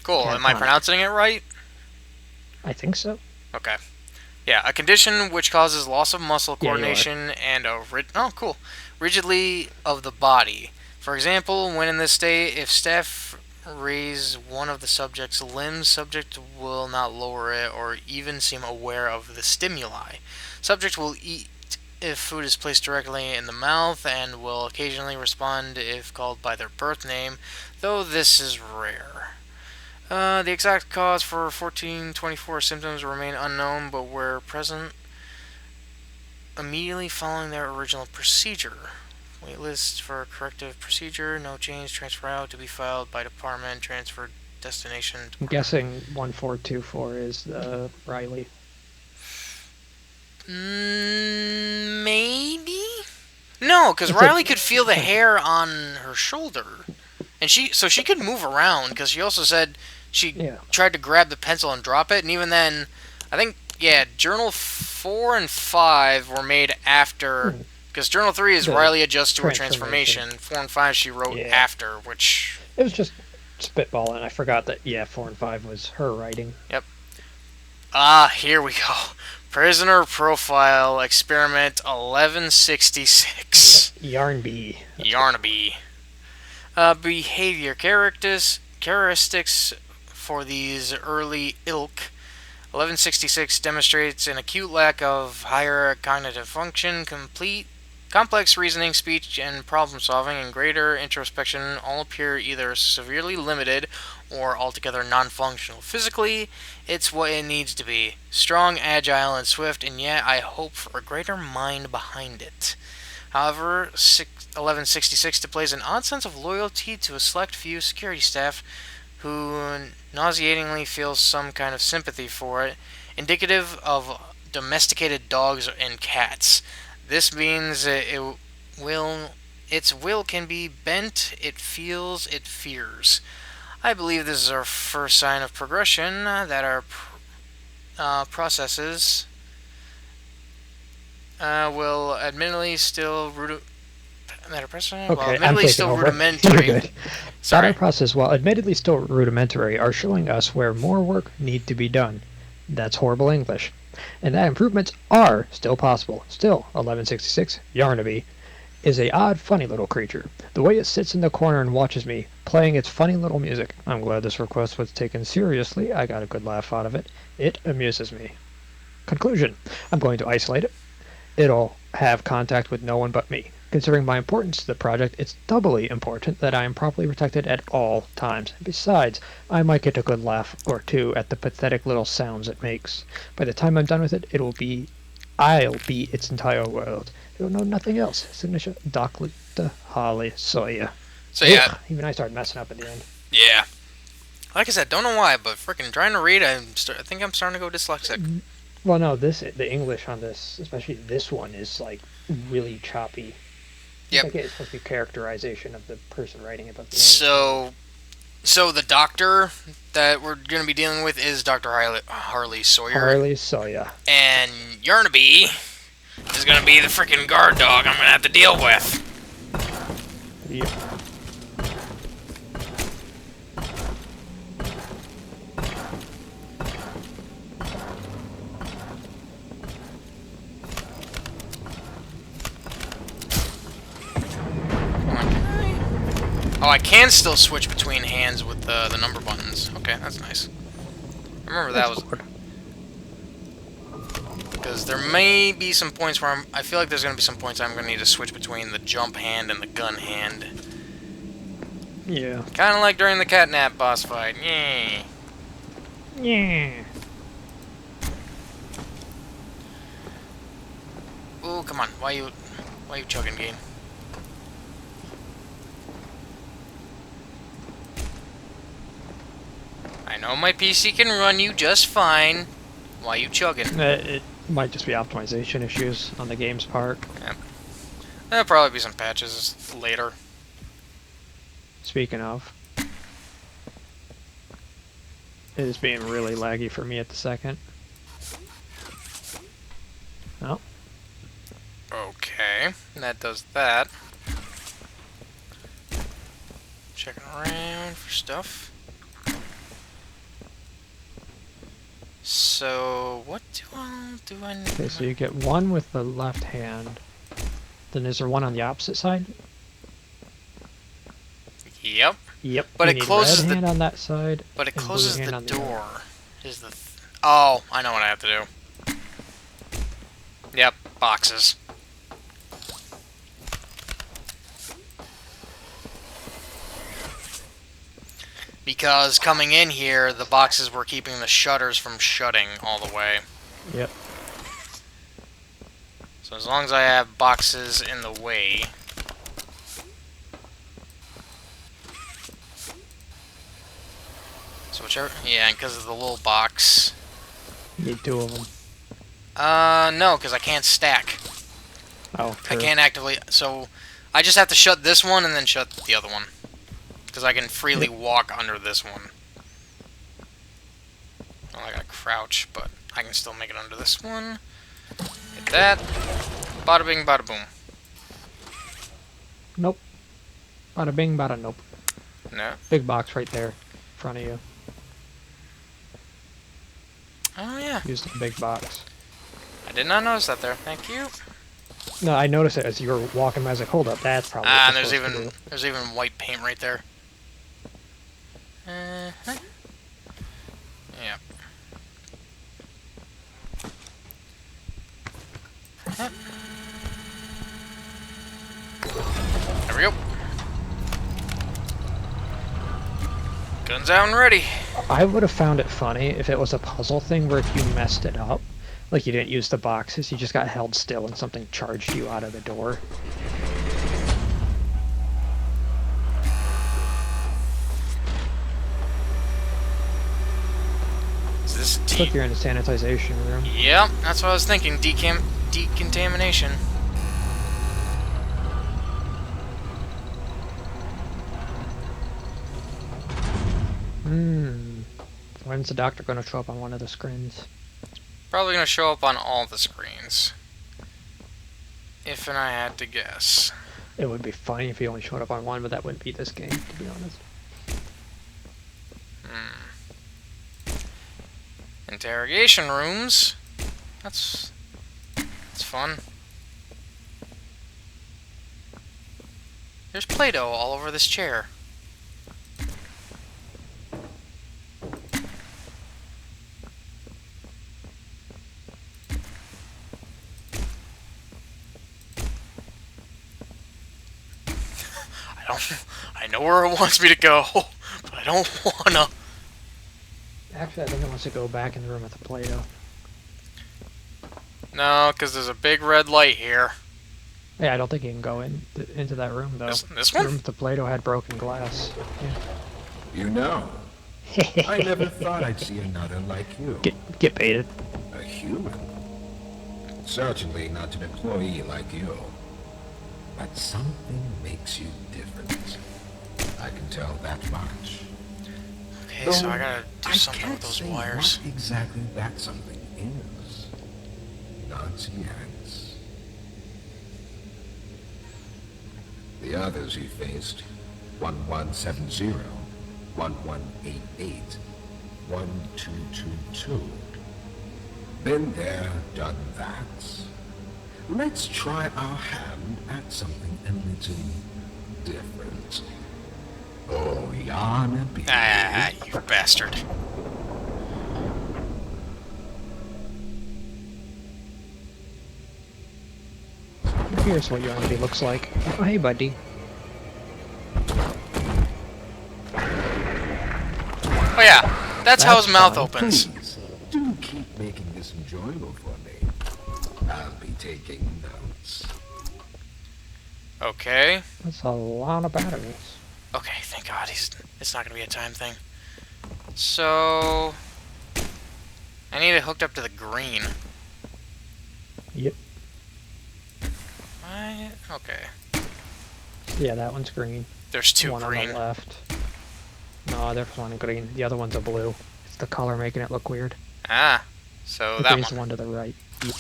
Cool. Am I pronouncing it right? I think so. Okay. Yeah, a condition which causes loss of muscle Yeah, you are. coordination and rigidly of the body. For example, when in this state, if staff raise one of the subject's limbs, subject will not lower it or even seem aware of the stimuli. Subject will eat if food is placed directly in the mouth and will occasionally respond if called by their birth name, though this is rare. The exact cause for 1424 symptoms remain unknown, but were present immediately following their original procedure. Waitlist for corrective procedure, no change, transfer out to be filed by department, transfer destination. I'm guessing 1424 is Riley. Maybe? No, because Riley could feel the hair on her shoulder. And she could move around, because she also said she tried to grab the pencil and drop it, and even then, I think, Journal 4 and 5 were made after, because Journal 3 is Riley adjusts to a transformation, 4 and 5 she wrote after, which... It was just spitballing. I forgot that, 4 and 5 was her writing. Yep. Here we go. Prisoner Profile Experiment 1166. Yarnby. Yarnaby. Behavior characteristics for these early ilk. 1166 demonstrates an acute lack of higher cognitive function, complex reasoning, speech, and problem solving, and greater introspection all appear either severely limited or altogether non-functional. Physically, it's what it needs to be. Strong, agile, and swift, and yet I hope for a greater mind behind it. However, 1166 displays an odd sense of loyalty to a select few security staff who nauseatingly feels some kind of sympathy for it, indicative of domesticated dogs and cats. This means its will can be bent, it feels, it fears. I believe this is our first sign of progression, that our processes will admittedly still rudimentary. Sorry. Our process, while admittedly still rudimentary, are showing us where more work need to be done. That's horrible English. And that improvements are still possible. Still, 1166, Yarnaby. is a odd, funny little creature. The way it sits in the corner and watches me, playing its funny little music. I'm glad this request was taken seriously. I got a good laugh out of it. It amuses me. Conclusion. I'm going to isolate it. It'll have contact with no one but me. Considering my importance to the project, it's doubly important that I am properly protected at all times. Besides, I might get a good laugh or two at the pathetic little sounds it makes. By the time I'm done with it, I'll be its entire world. It'll know nothing else. Signature Dr. Holly Sawyer. So yeah, Ugh, even I started messing up at the end. yeah. Like I said, don't know why, but freaking trying to read, I think I'm starting to go dyslexic. Well, no, the English on this, especially this one, is like really choppy. Yep. Like it's supposed to be characterization of the person writing it, but the So the doctor that we're going to be dealing with is Dr. Harley Sawyer. Harley Sawyer. And Yarnaby is going to be the freaking guard dog I'm going to have to deal with. Yep. Oh, I can still switch between hands with the number buttons. Okay, that's nice. I remember that was... Because there may be some points where I feel like there's going to be some points I'm going to need to switch between the jump hand and the gun hand. Yeah. Kind of like during the catnap boss fight. Yeah. Yeah. Ooh, come on. Why you chugging, game? I know my PC can run you just fine. Why you chugging? It might just be optimization issues on the game's part. Yep. There'll probably be some patches later. Speaking of, it is being really laggy for me at the second. Oh. Okay, that does that. Checking around for stuff. So, what do I need? Okay, so you get one with the left hand. Then is there one on the opposite side? Yep. Yep. But you it need closes red hand on that side. But it and closes blue the hand on door. other. Is the oh, I know what I have to do. Yep, boxes. Because coming in here, the boxes were keeping the shutters from shutting all the way. Yep. So as long as I have boxes in the way... So whichever... Yeah, because of the little box. You need two of them. No, because I can't stack. Oh, true. I can't actively... So, I just have to shut this one and then shut the other one. Because I can freely walk under this one. Well, I gotta crouch, but I can still make it under this one. Hit that. Bada bing, bada boom. Nope. Bada bing, bada nope. No. Big box right there in front of you. Oh, yeah. Use the big box. I did not notice that there. Thank you. No, I noticed it as you were walking. I was like, hold up, that's probably. Ah, what and you're supposed to do. there's even white paint right there. Uh-huh. Yeah. There we go. Guns out and ready. I would have found it funny if it was a puzzle thing where if you messed it up, like you didn't use the boxes, you just got held still and something charged you out of the door. Is this Looks like you're in the sanitization room. Yep, that's what I was thinking. Decontamination. When's the doctor going to show up on one of the screens? Probably going to show up on all the screens. If and I had to guess. It would be funny if he only showed up on one, but that wouldn't be this game, to be honest. Interrogation rooms. That's fun. There's Play-Doh all over this chair. I know where it wants me to go, but I don't wanna. Actually, I think it wants to go back in the room with the Play-Doh. No, because there's a big red light here. Yeah, I don't think you can go into that room, though. This one? The room with the Play-Doh had broken glass. You know, Yeah. I never thought I'd see another like you. Get baited. A human. Certainly not an employee like you. But something makes you different. I can tell that much. Okay, so I gotta do something with those wires. What exactly that something is. Not yet. The others he faced, 1170, 1188, 1222. Been there, done that. Let's try our hand at something a little different. Oh, Yarnaby. Ah, you bastard. Here's what Yarnaby looks like. Oh, hey, buddy. Oh yeah, that's how his mouth opens. Please, do keep making this enjoyable for me. I'll be taking notes. Okay. That's a lot of batteries. Okay, thank God it's not gonna be a time thing. So I need it hooked up to the green. Yep. Okay. Yeah, that one's green. There's two one green. on the left. No, there's one green. The other one's a blue. It's the color making it look weird. Ah, so The that green's one. the one to the right. Yep.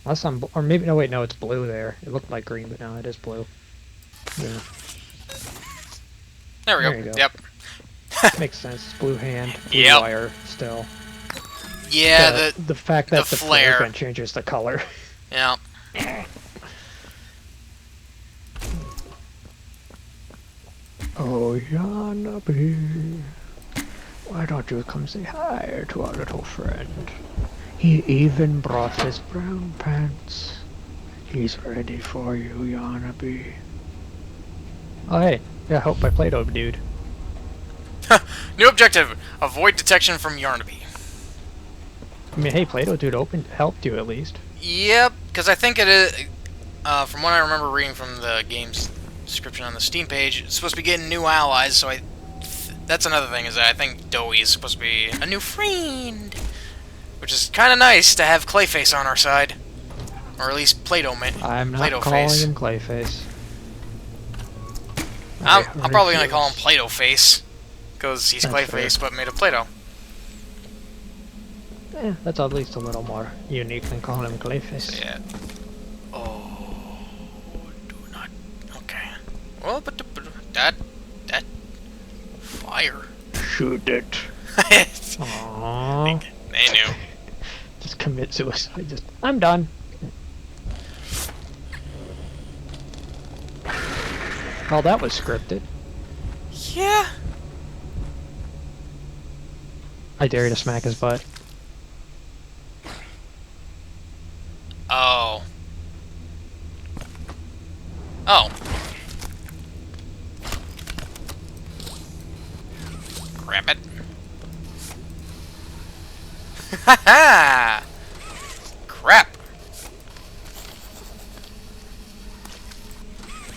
Unless I'm, or maybe, no wait, no, it's blue there. It looked like green, but no, it is blue. Yeah. There we There go. you go. Yep. Makes sense. Blue hand, blue Yep. wire, still. Yeah, The fact that the flare flare. gun changes the color. Yeah. Oh, Yarnaby. Why don't you come say hi to our little friend? He even brought his brown pants. He's ready for you, Yarnaby. Oh, hey. Yeah, help by Play-Doh, dude. New objective: avoid detection from Yarnaby. I mean, hey, Play-Doh, dude, helped you at least. Yep, because I think it is. From what I remember reading from the game's description on the Steam page, it's supposed to be getting new allies. So that's another thing, is that I think Doughy is supposed to be a new friend, which is kind of nice to have Clayface on our side, or at least Play-Doh I'm not Play-Doh calling face. him Clayface. I'm I probably gonna call him refuse. Play-Doh Face, because he's That's Clayface fair. but made of Play-Doh. That's at least a little more unique than calling him Clayface. Yeah. Oh, do not. Okay. Well, but that fire. Shoot it. Aww. They knew. Just commit suicide. I'm done. Well, that was scripted. Yeah. I dare you to smack his butt. Oh. Oh. Grab it. Ha ha! Crap.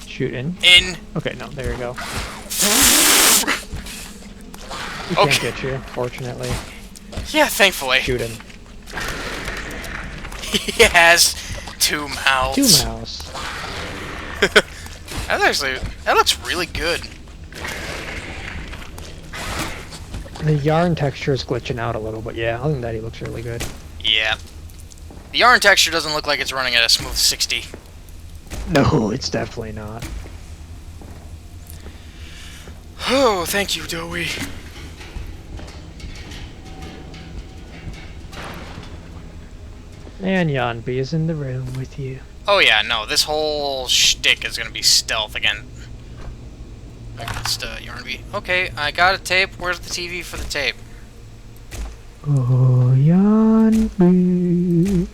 Shoot in. In. Okay, no, there you go. He Okay. can't get you, fortunately. Yeah, thankfully. Shoot him. He has two mouths. 2 mouths. That looks really good. The yarn texture is glitching out a little, but yeah, other than that, he looks really good. Yeah. The yarn texture doesn't look like it's running at a smooth 60. No, it's definitely not. Oh, thank you, Doughy. And Yanbi is in the room with you. Oh yeah, no, this whole shtick is gonna be stealth again. Against Yarnby. Okay, I got a tape. Where's the TV for the tape? Oh, Yanbi.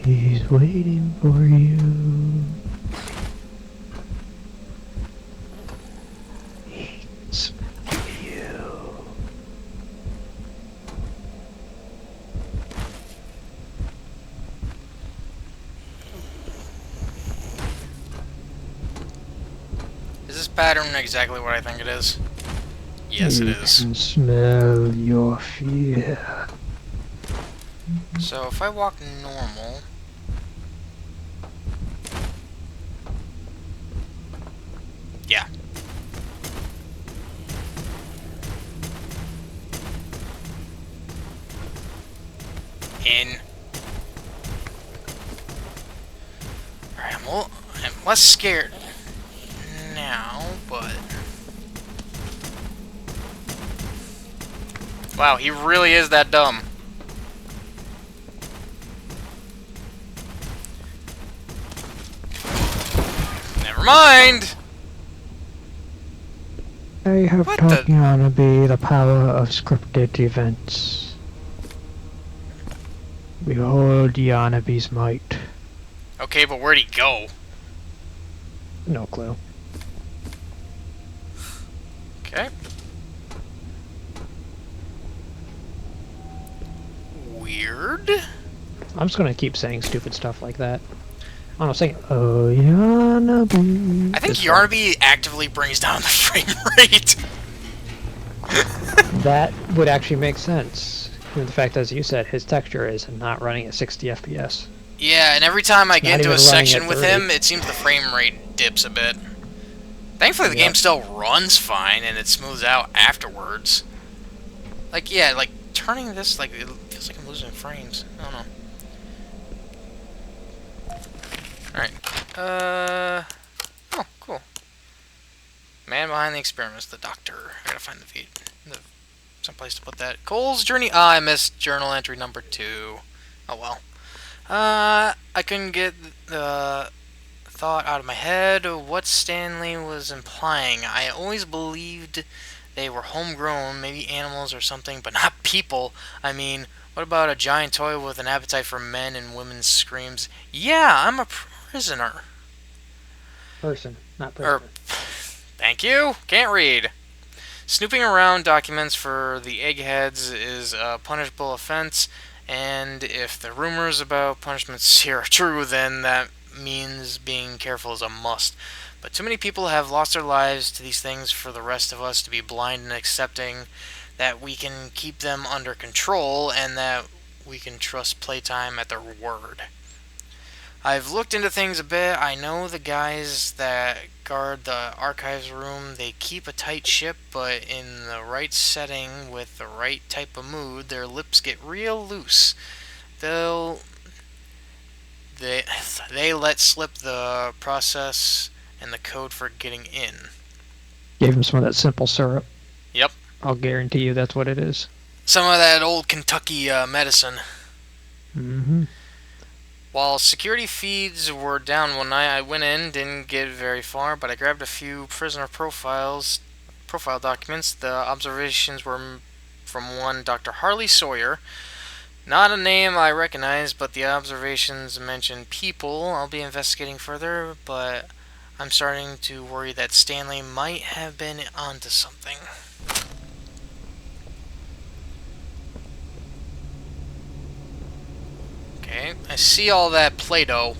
He's waiting for you. It's you. Is this pattern exactly what I think it is? Yes, it You is. can smell your fear. So if I walk normal... Yeah. In. Alright, I'm less scared now, but... Wow, he really is that dumb. Never mind! I have What taught the- Yanabe the power of scripted events. Behold Yanabe's might. Okay, but where'd he go? No clue. Okay. Weird. I'm just gonna keep saying stupid stuff like that. I don't know, saying, oh, Yanabe. I think is fun. Yarnaby actively brings down the frame rate. That would actually make sense. Given the fact, as you said, his texture is not running at 60 FPS. Yeah, and every time I Not get into a even running section at with 30. him, it seems the frame rate dips a bit. Thankfully, the Yep. game still runs fine, and it smooths out afterwards. Like, yeah, like, turning this, like, it feels like I'm losing frames. I don't know. Alright. Oh, cool. Man behind the experiments, the doctor. I gotta find someplace to put that. Cole's journey. Ah, I missed journal entry number 2. Oh well. I couldn't get the thought out of my head what Stanley was implying. I always believed they were homegrown, maybe animals or something, but not people. I mean, what about a giant toy with an appetite for men and women's screams? Yeah, I'm a prisoner. Person, not prisoner. Thank you. Can't read. Snooping around documents for the eggheads is a punishable offense, and if the rumors about punishments here are true, then that means being careful is a must. But too many people have lost their lives to these things for the rest of us to be blind and accepting that we can keep them under control and that we can trust Playtime at their word. I've looked into things a bit. I know the guys that guard the archives room, they keep a tight ship, but in the right setting with the right type of mood, their lips get real loose. They let slip the process and the code for getting in. Gave him some of that simple syrup. Yep. I'll guarantee you that's what it is. Some of that old Kentucky medicine. Mm-hmm. While security feeds were down one night, I went in, didn't get very far, but I grabbed a few prisoner profile documents. The observations were from one Dr. Harley Sawyer. Not a name I recognize, but the observations mention people. I'll be investigating further, but I'm starting to worry that Stanley might have been onto something. Okay, I see all that Play-Doh.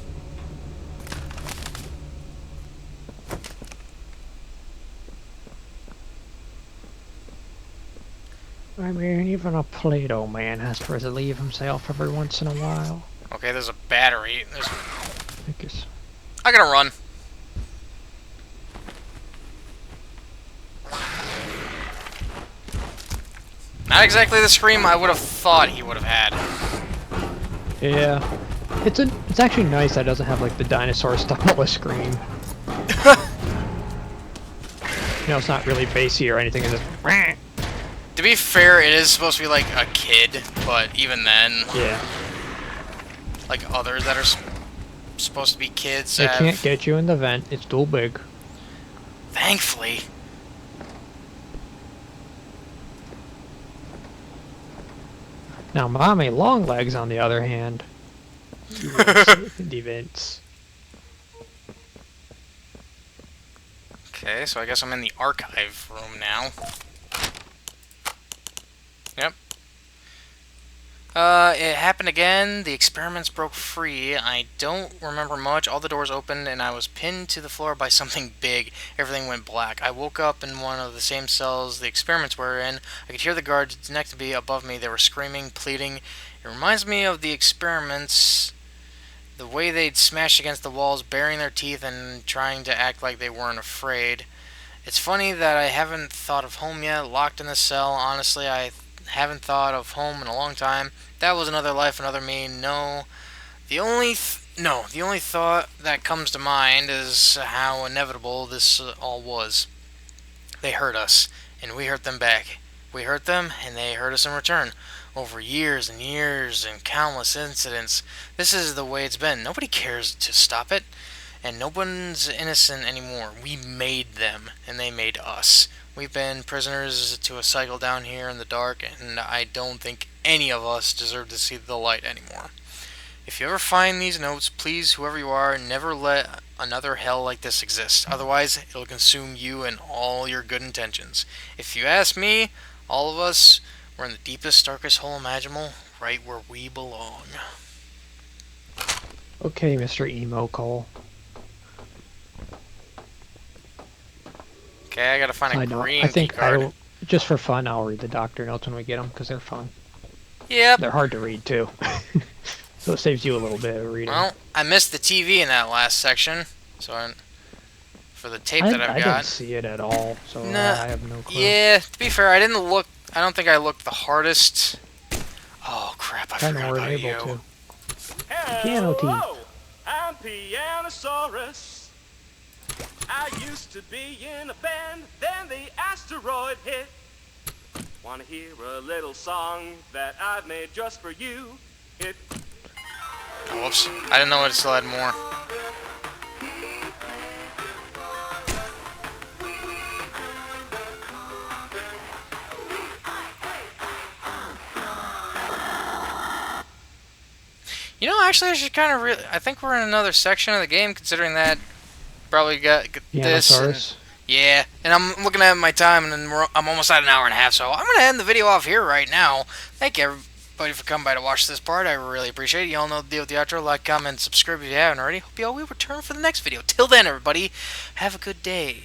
I mean, even a Play-Doh man has to relieve himself every once in a while. Okay, there's a battery. I gotta run. Not exactly the scream I would have thought he would have had. Yeah. It's actually nice that it doesn't have like the dinosaur style scream. You know, it's not really bassy or anything, it's just To be fair, it is supposed to be like a kid, but even then, Yeah. like others that are supposed to be kids They have... can't get you in the vent. It's too big. Thankfully. Now, Mommy Longlegs, on the other hand, the vents. Okay, so I guess I'm in the archive room now. Yep. It happened again. The experiments broke free. I don't remember much. All the doors opened and I was pinned to the floor by something big. Everything went black. I woke up in one of the same cells the experiments were in. I could hear the guards next to me, above me. They were screaming, pleading. It reminds me of the experiments. The way they'd smash against the walls, baring their teeth and trying to act like they weren't afraid. It's funny that I haven't thought of home yet, locked in the cell. Honestly, I haven't thought of home in a long time. That was another life, another me. No, the only thought that comes to mind is how inevitable this all was. They hurt us, and we hurt them back. We hurt them, and they hurt us in return. Over years and years and countless incidents, this is the way it's been. Nobody cares to stop it. And no one's innocent anymore. We made them, and they made us. We've been prisoners to a cycle down here in the dark, and I don't think any of us deserve to see the light anymore. If you ever find these notes, please, whoever you are, never let another hell like this exist. Otherwise, it'll consume you and all your good intentions. If you ask me, all of us, we're in the deepest, darkest hole imaginable, right where we belong. Okay, Mr. Emo Cole. Okay, I gotta find a green I think keycard. just for fun, I'll read the doctor notes when we get them, because they're fun. Yep. They're hard to read, too. So it saves you a little bit of reading. Well, I missed the TV in that last section, so for the tape that I've I got. didn't see it at all, so Nah, I have no clue. yeah, to be fair, I don't think I looked the hardest. Oh, crap, I Kinda forgot weren't about able you. to. Piano teeth. Hello, I'm Pianosaurus. I used to be in a band, then the asteroid hit. Wanna hear a little song that I've made just for you? It Oh, whoops. I didn't know it still had more. You know, actually, I should kind of I think we're in another section of the game, considering that probably got this. Pianosaurus. Yeah, and I'm looking at my time, and then I'm almost at an hour and a half, so I'm going to end the video off here right now. Thank you, everybody, for coming by to watch this part. I really appreciate it. You all know the deal with the outro. Like, comment, subscribe if you haven't already. Hope you all will return for the next video. Till then, everybody, have a good day.